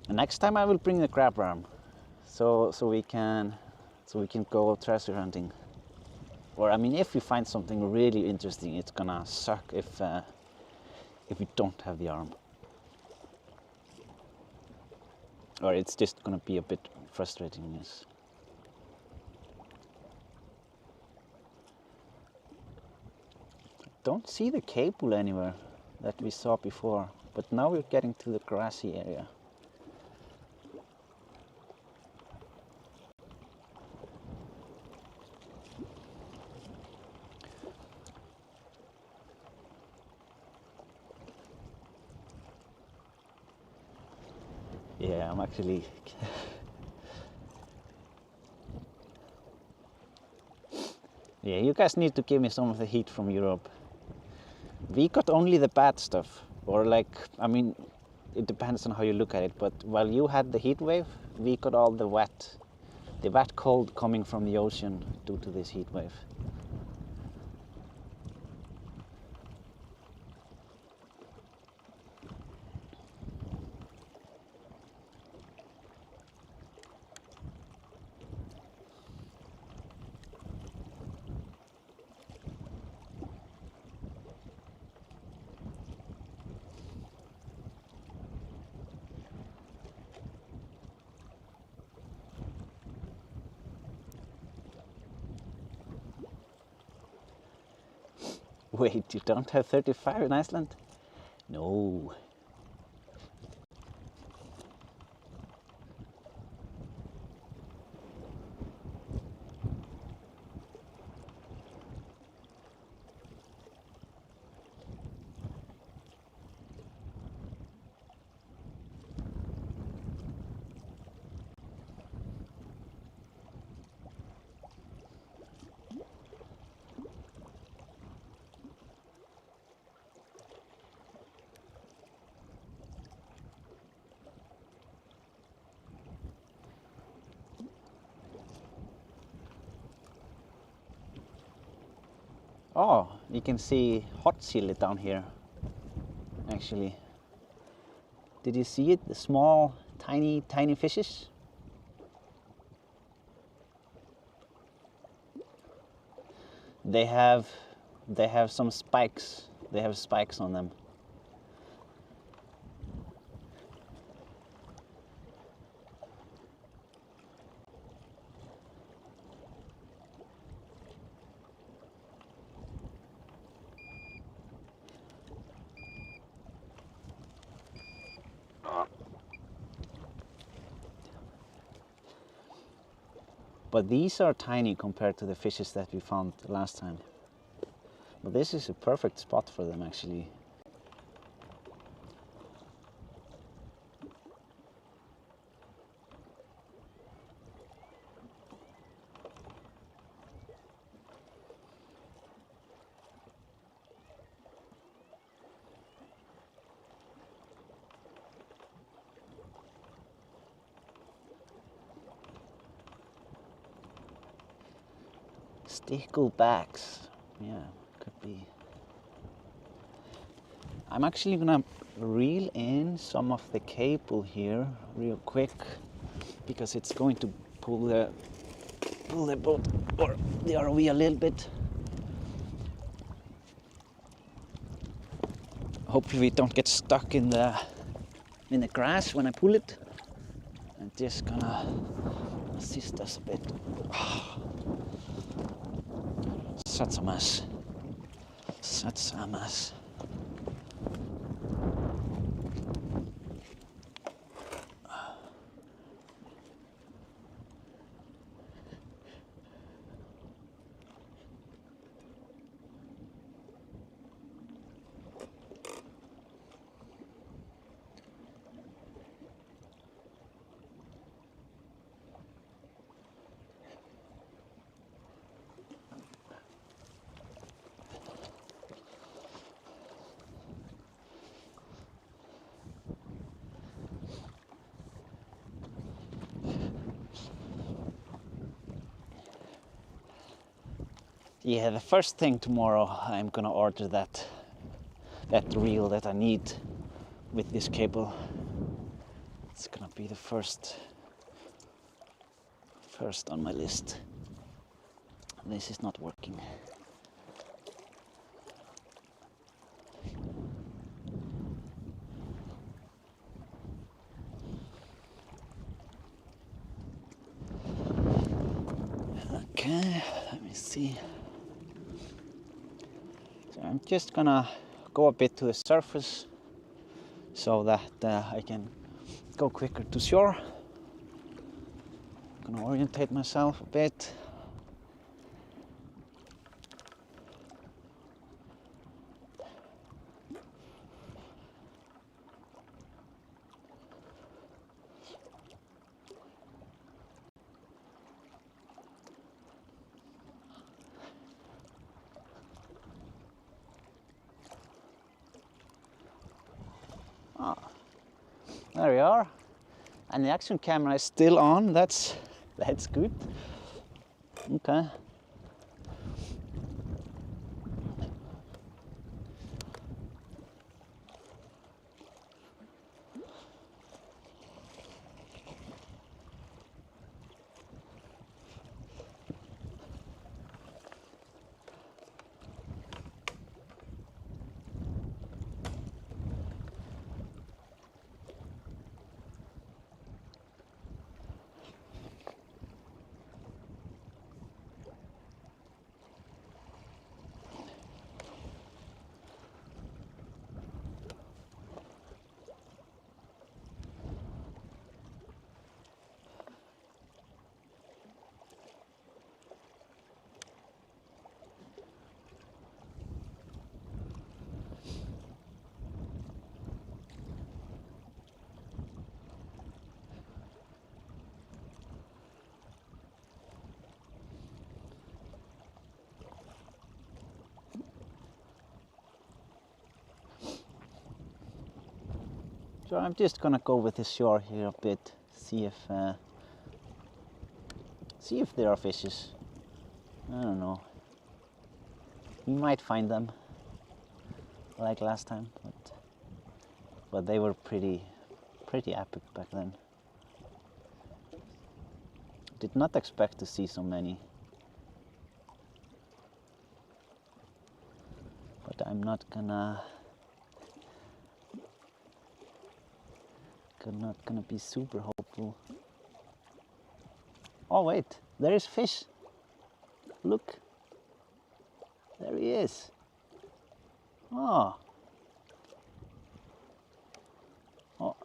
And next time I will bring the grabber arm, so we can go treasure hunting. Or I mean, if we find something really interesting, it's gonna suck if we don't have the arm. Or it's just gonna be a bit frustrating, yes. Don't see the cable anywhere that we saw before, but now we're getting to the grassy area. Yeah, I'm actually yeah, you guys need to give me some of the heat from Europe. We got only the bad stuff, or like, I mean, it depends on how you look at it, but while you had the heat wave, we got all the wet cold coming from the ocean due to this heat wave. Wait, you don't have 35 in Iceland? No. Oh, you can see hot seal down here, actually. Did you see it? The small, tiny fishes? They have some spikes. They have spikes on them. But these are tiny compared to the fishes that we found last time. But this is a perfect spot for them, actually. Sticklebacks, yeah, could be. I'm actually gonna reel in some of the cable here real quick because it's going to pull the boat or the ROV a little bit. Hopefully we don't get stuck in the grass when I pull it. I'm just gonna assist us a bit. Such a mess. Such a mess. Yeah, the first thing tomorrow I'm gonna order that reel that I need with this cable. It's gonna be the first on my list. This is not working. Okay, let me see. So I'm just gonna go a bit to the surface so that I can go quicker to shore. I'm gonna orientate myself a bit. There we are, and the action camera is still on. That's good. Okay. So I'm just gonna go with the shore here a bit, see if there are fishes. I don't know. We might find them like last time, but they were pretty epic back then. Did not expect to see so many, but I'm not gonna be super hopeful. Oh wait, there is fish. Look, there he is. Oh. Oh.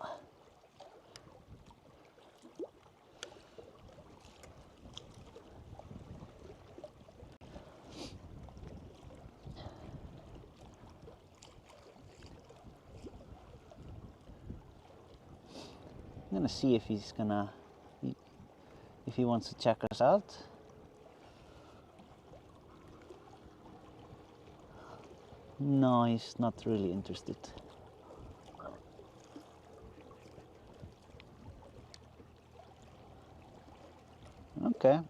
I'm gonna see if if he wants to check us out. No, he's not really interested. Okay.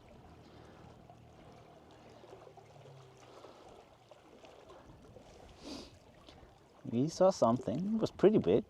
We saw something. It was pretty big.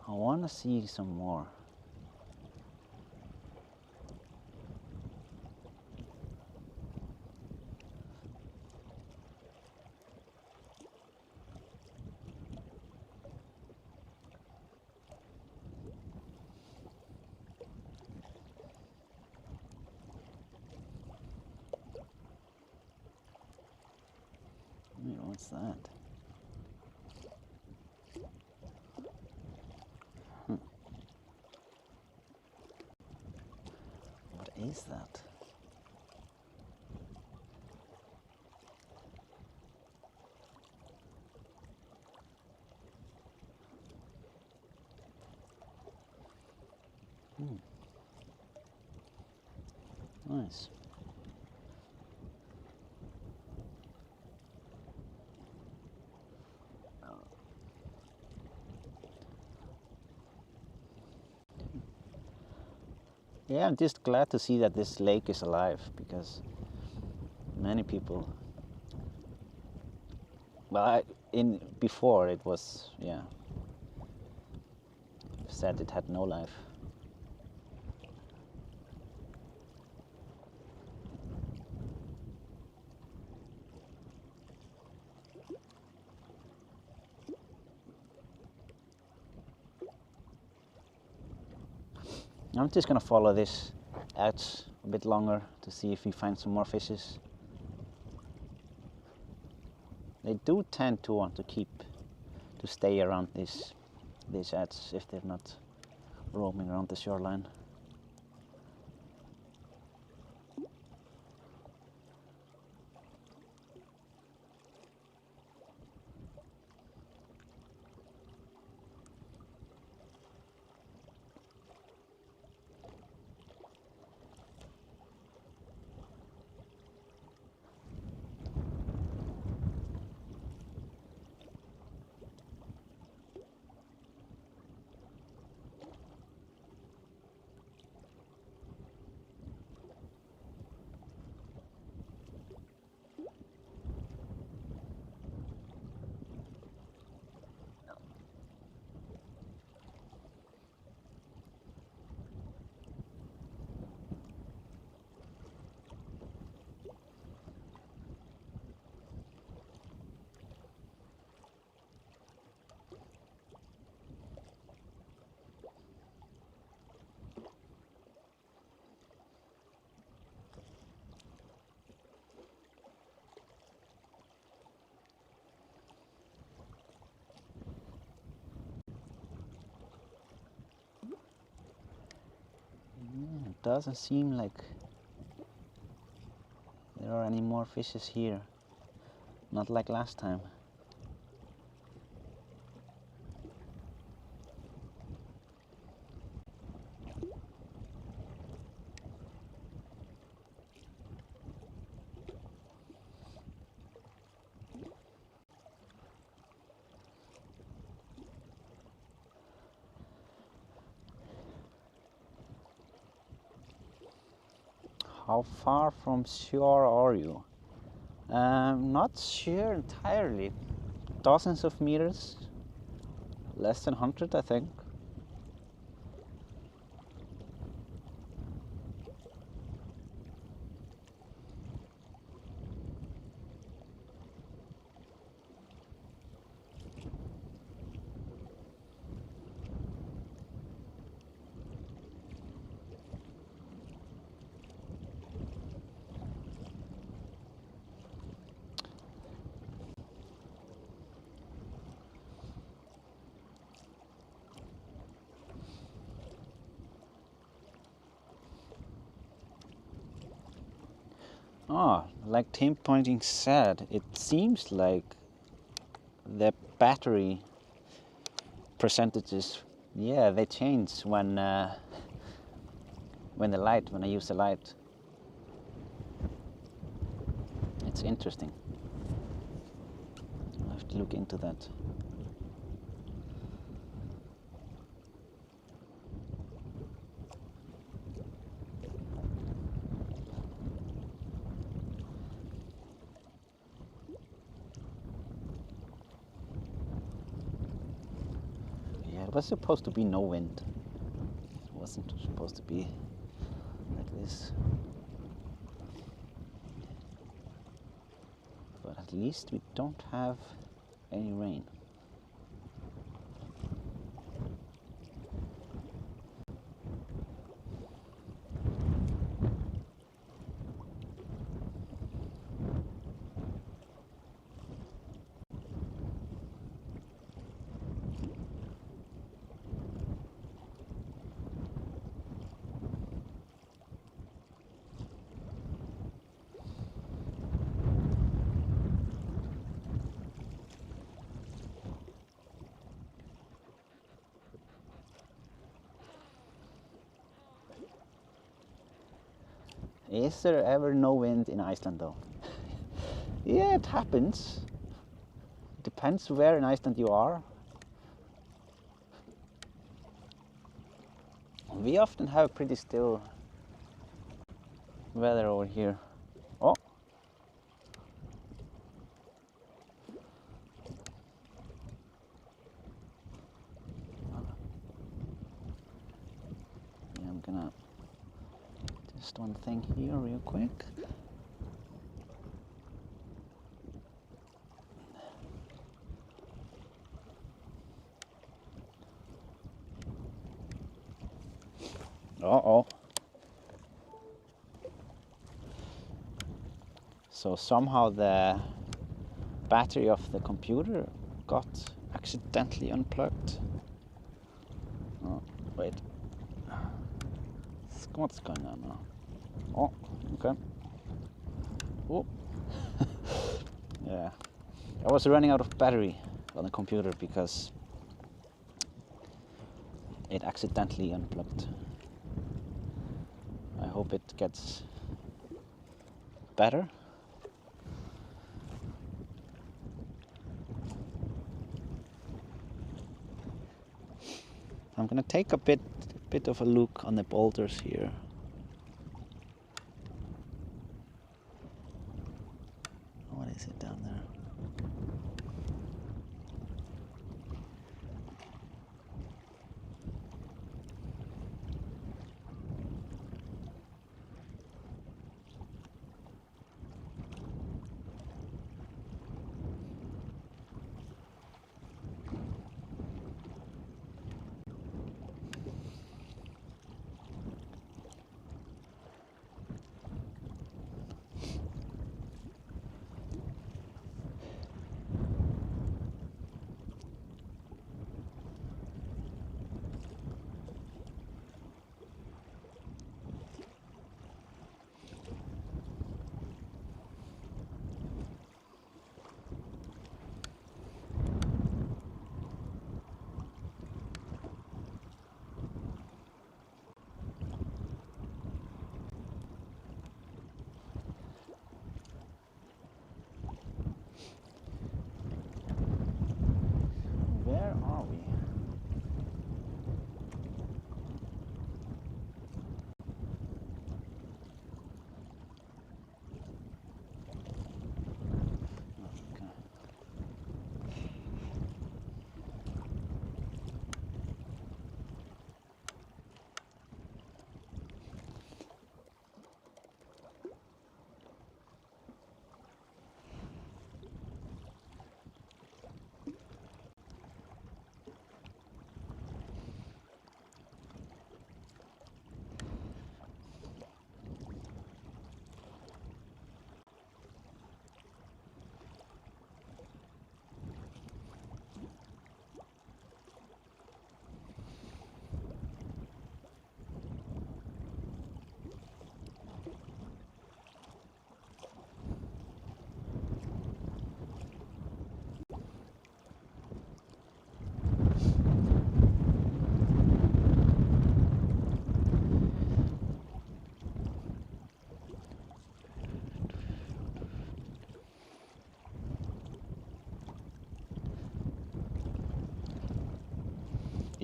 I want to see some more. Wait, what's that? What is that? Nice. Yeah, I'm just glad to see that this lake is alive, because many people, well, before it was, yeah, said it had no life. I'm just gonna follow this edge a bit longer to see if we find some more fishes. They do tend to want to stay around this edge if they're not roaming around the shoreline. doesn't seem like there are any more fishes here. Not like last time. How far from shore are you? Not sure entirely. Dozens of meters, less than 100 I think. Like Tim Pointing said, it seems like the battery percentages, yeah, they change when I use the light. It's interesting. I'll have to look into that. It was supposed to be no wind. It wasn't supposed to be like this. But at least we don't have any rain. Is there ever no wind in Iceland though? Yeah, it happens. Depends where in Iceland you are. We often have pretty still weather over here. Oh! Yeah, I'm gonna just one thing here real quick. Uh-oh. So somehow the battery of the computer got accidentally unplugged. Oh, wait. What's going on now? Oh, okay. Oh. Yeah. I was running out of battery on the computer because it accidentally unplugged. I hope it gets better. I'm gonna take a bit of a look on the boulders here. What is it down there?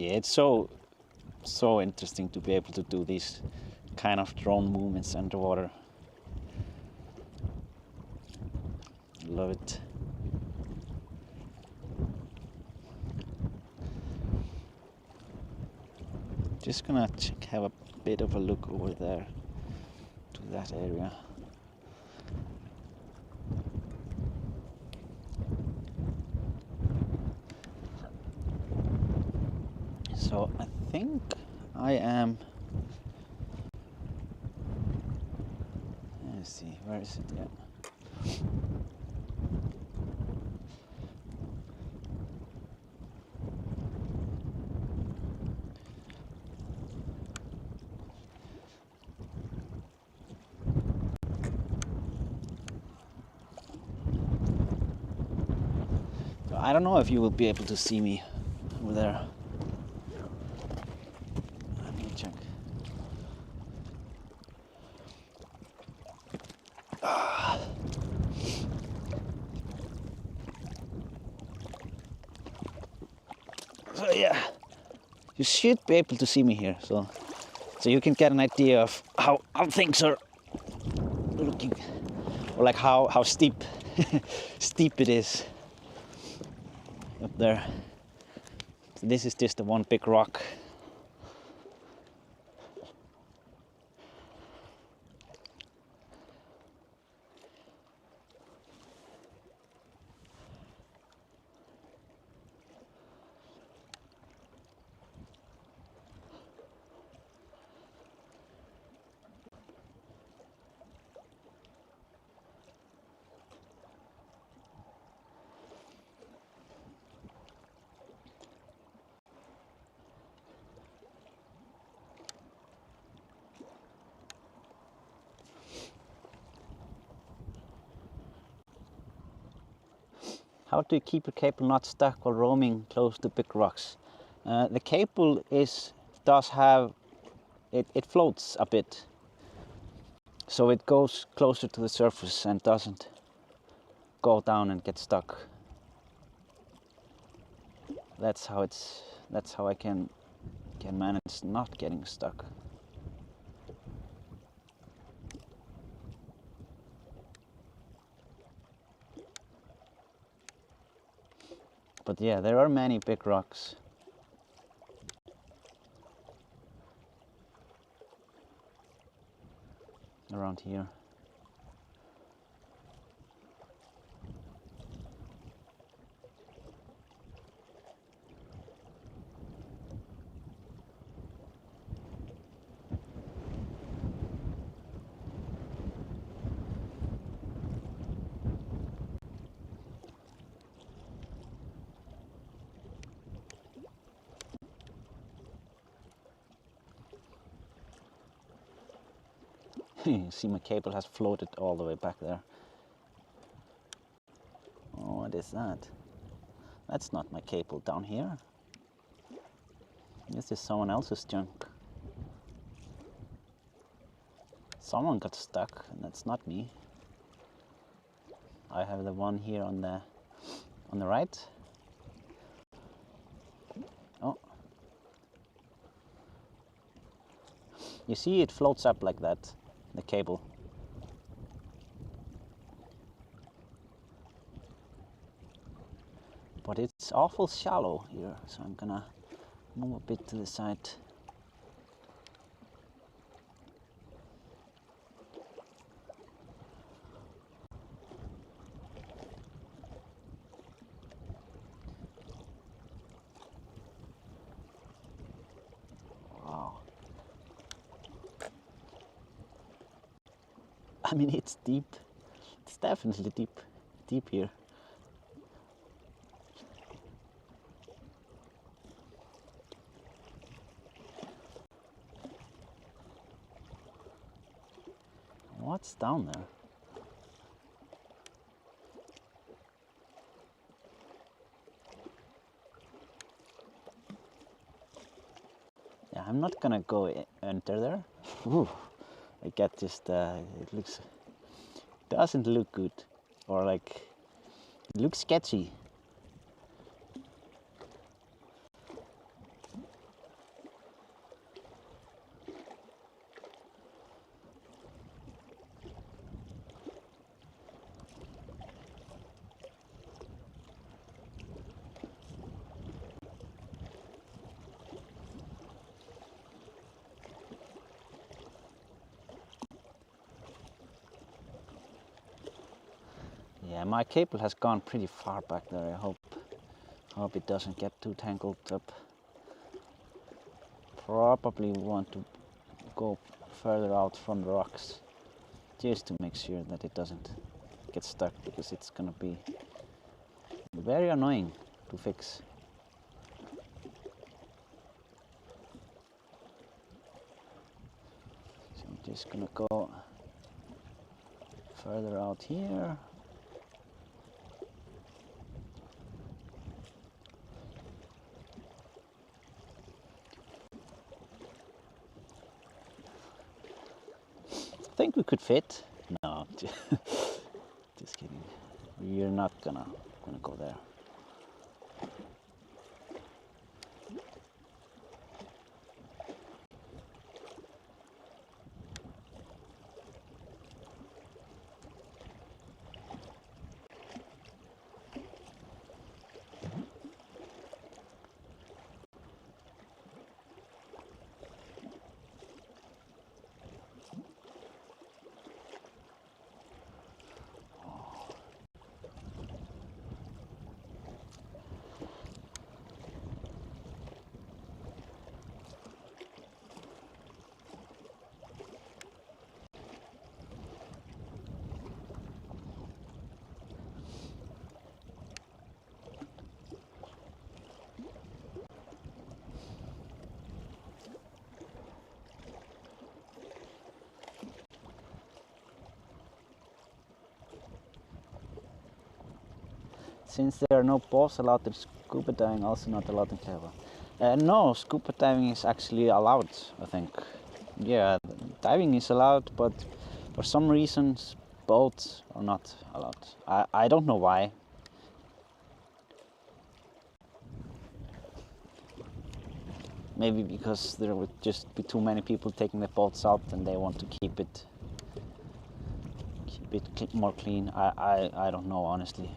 Yeah, it's so interesting to be able to do these kind of drone movements underwater. Love it. Just gonna have a bit of a look over there to that area. So I think I am. Let's see, where is it? Yeah. So I don't know if you will be able to see me over there. Let me check. So yeah, you should be able to see me here, so you can get an idea of how things are looking, or like how steep steep it is up there. So this is just the one big rock. How do you keep your cable not stuck while roaming close to big rocks? The cable does have, it floats a bit, so it goes closer to the surface and doesn't go down and get stuck. That's how I can manage not getting stuck. But yeah, there are many big rocks. Around here. You see my cable has floated all the way back there. Oh, what is that? That's not my cable down here. This is someone else's junk. Someone got stuck, and that's not me. I have the one here on the right. Oh. You see it floats up like that, the cable. But it's awful shallow here, so I'm gonna move a bit to the side. Wow. I mean, it's deep. It's definitely deep here. What's down there? Yeah, I'm not gonna go enter there. Ooh, I get just it doesn't look good, or like it looks sketchy. Yeah, my cable has gone pretty far back there. I hope it doesn't get too tangled up. Probably want to go further out from the rocks just to make sure that it doesn't get stuck, because it's gonna be very annoying to fix. So I'm just gonna go further out here. I think we could fit. No, just kidding. We're not gonna go there. Since there are no boats allowed in scuba diving, also not allowed in Kleifarvatn. No, scuba diving is actually allowed, I think. Yeah, diving is allowed, but for some reasons boats are not allowed. I don't know why. Maybe because there would just be too many people taking the boats out and they want to keep it more clean. I don't know, honestly.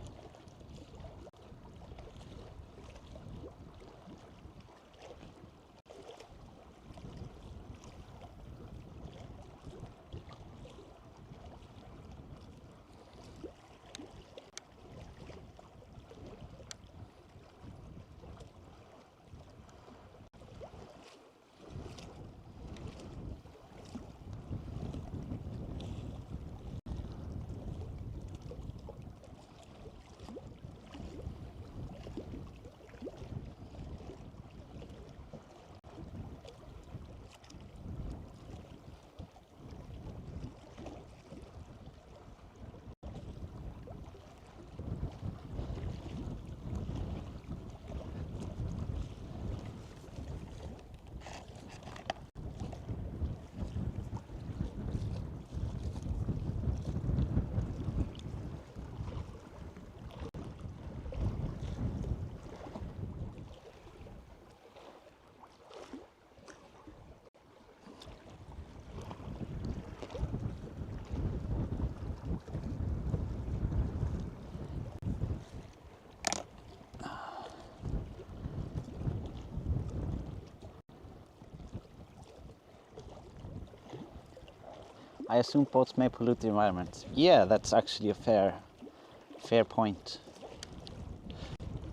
I assume boats may pollute the environment. Yeah, that's actually a fair point.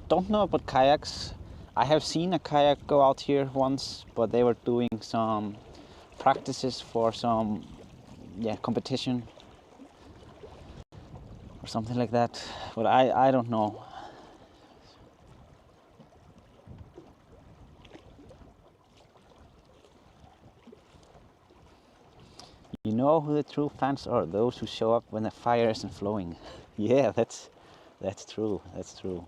Don't know about kayaks. I have seen a kayak go out here once, but they were doing some practices for some competition or something like that. But I don't know. You know who the true fans are? Those who show up when the fire isn't flowing. Yeah, that's true. That's true.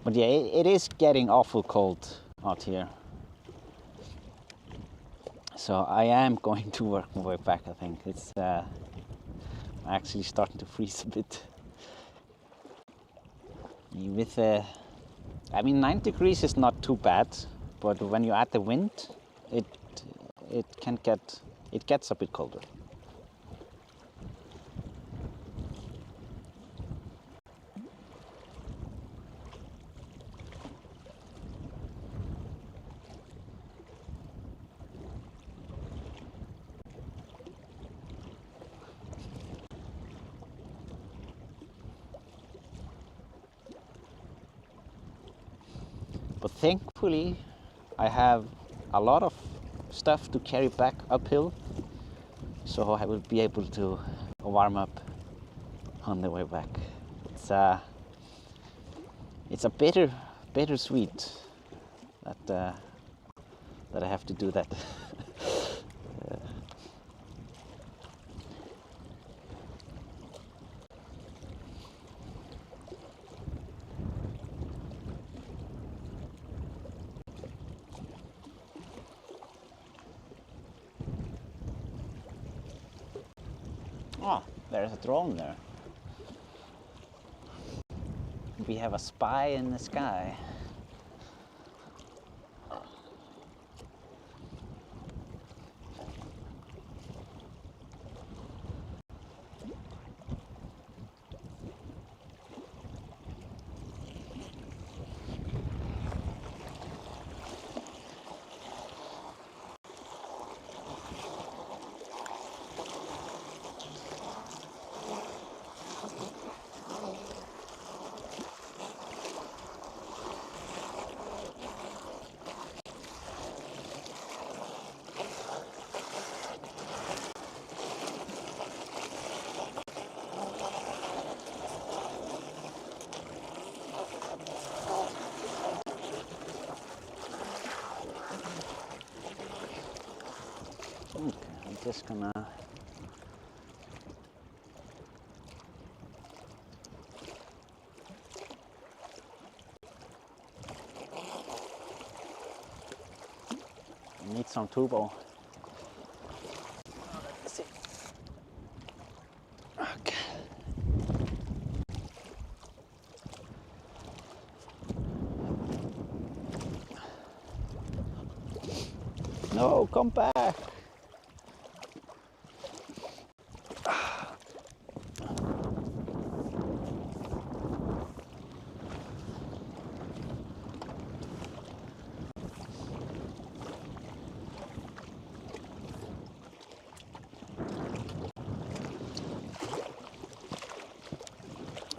But yeah, it is getting awful cold out here. So I am going to work my way back, I think. It's actually starting to freeze a bit. With I mean, 9 degrees is not too bad, but when you add the wind, it gets a bit colder. But thankfully, I have a lot of stuff to carry back uphill, so I will be able to warm up on the way back. It's a bittersweet that I have to do that. Oh, there's a drone there. We have a spy in the sky. Okay, I'm just gonna need some turbo. Let's see. Okay. No, come back.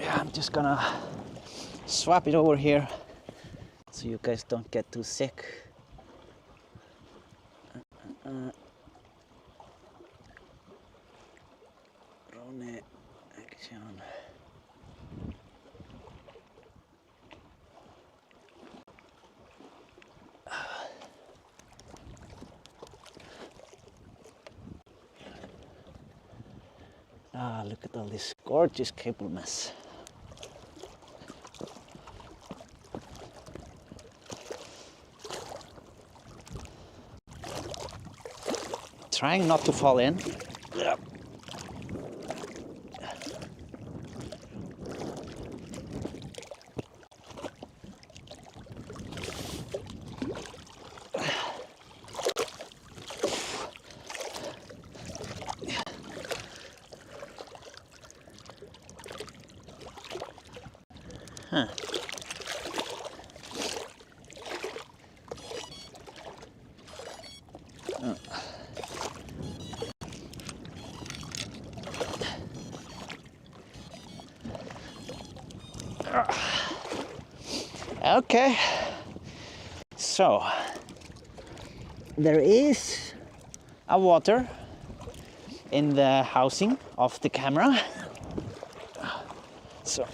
Yeah, I'm just gonna swap it over here so you guys don't get too sick. Drone action. Ah, look at all this gorgeous cable mess. Trying not to fall in. Yep. Huh. Oh. Okay, so there is a water in the housing of the camera. So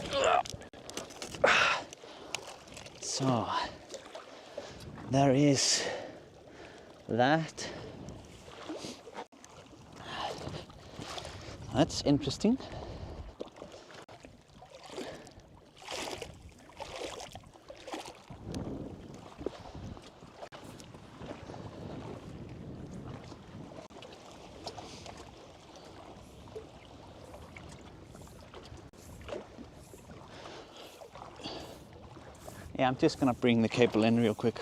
there is that. That's interesting. Yeah, I'm just gonna bring the cable in real quick.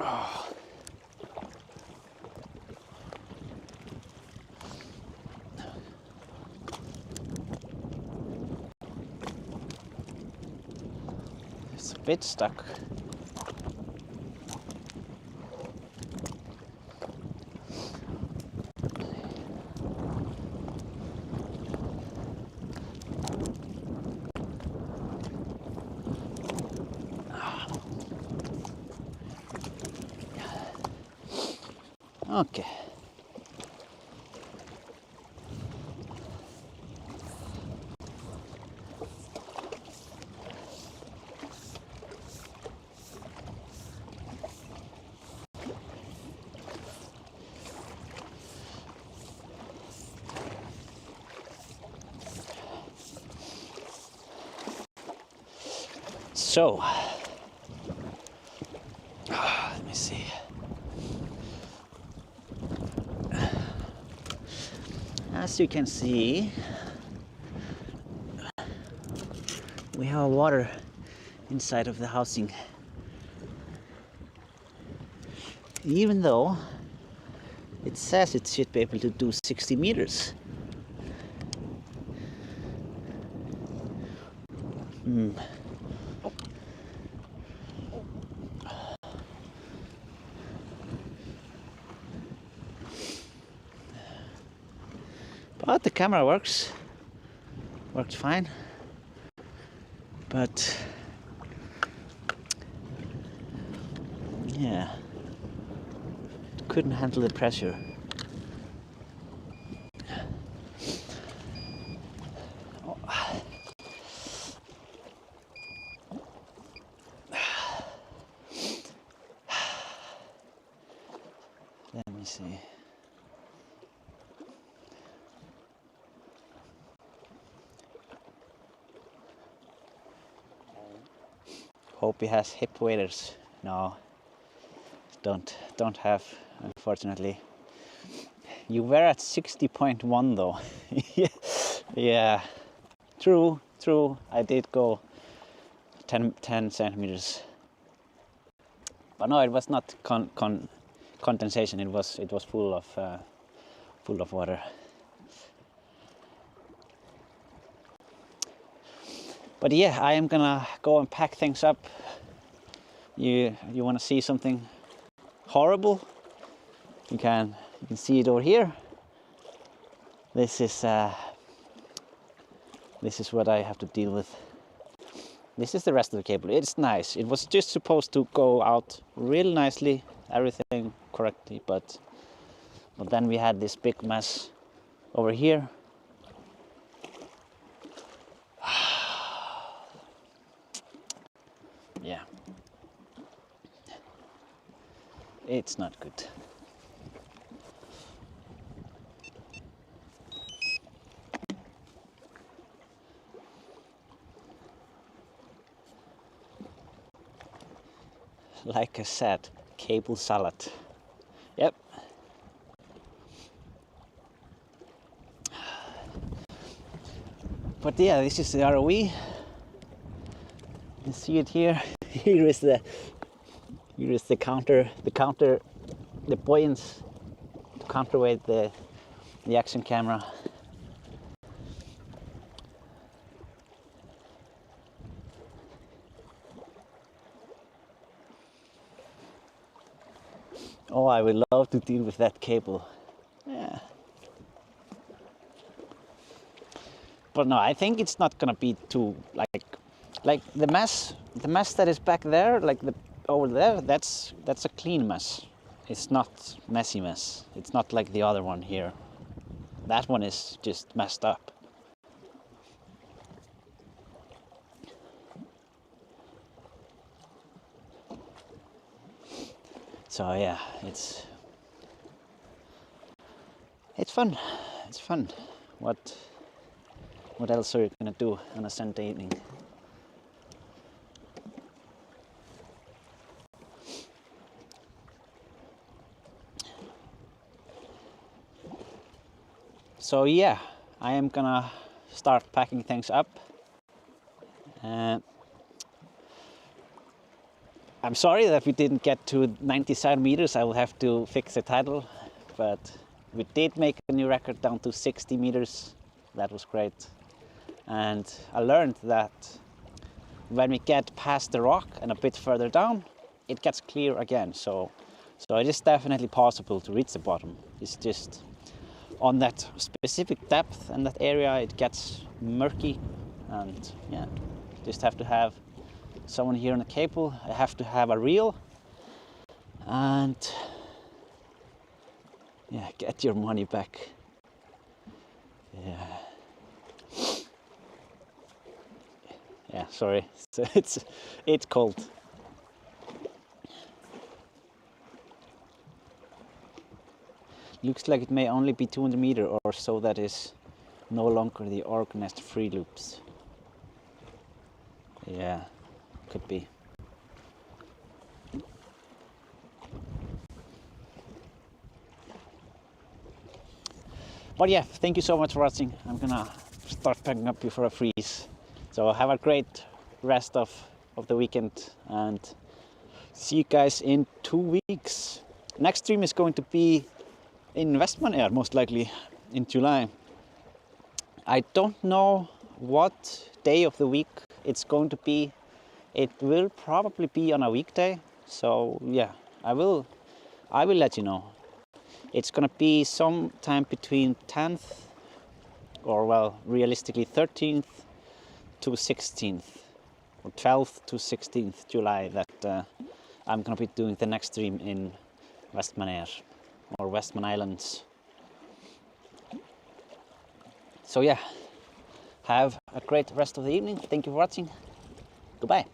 Oh. It's a bit stuck. Okay. So, let me see. As you can see, we have water inside of the housing. Even though it says it should be able to do 60 meters. But the camera works fine, but yeah, it couldn't handle the pressure. Let me see. Hope he has hip waders. No, don't have, unfortunately. You were at 60.1 though. Yeah, true. I did go 10 centimeters, but no, it was not condensation. It was full of water. But yeah, I am gonna go and pack things up. You want to see something horrible? You can see it over here. This is what I have to deal with. This is the rest of the cable. It's nice. It was just supposed to go out real nicely, everything correctly, but then we had this big mess over here. Yeah, it's not good. Like I said, cable salad. Yep. But yeah, this is the ROV. You see it here. Here is the counter, the buoyance to counterweight the action camera. Oh, I would love to deal with that cable. Yeah. But no, I think it's not gonna be too like the mess that is back there, like the over there. That's a clean mess. It's not messy mess. It's not like the other one here. That one is just messed up. So yeah, it's fun. It's fun. What else are you gonna do on a Sunday evening? So yeah, I am gonna start packing things up. I'm sorry that we didn't get to 97 meters. I will have to fix the title, but we did make a new record down to 60 meters. That was great. And I learned that when we get past the rock and a bit further down, it gets clear again. So it is definitely possible to reach the bottom. It's just on that specific depth and that area, it gets murky. And yeah, just have to have someone here on a cable. I have to have a reel, and yeah, get your money back. Yeah, sorry, it's cold. Looks like it may only be 200 meters or so. That is no longer the organized free loops. Yeah, could be. But yeah, thank you so much for watching. I'm gonna start packing up before I freeze. So have a great rest of the weekend, and see you guys in 2 weeks. Next stream is going to be in Vestmannaeyjar, most likely in July. I don't know what day of the week it's going to be. It will probably be on a weekday. So yeah, I will let you know. It's gonna be sometime between 10th, or well, realistically 13th to 16th, or 12th to 16th July that I'm gonna be doing the next stream in Vestmannaeyjar, or Westman Islands. So yeah, have a great rest of the evening. Thank you for watching. Goodbye.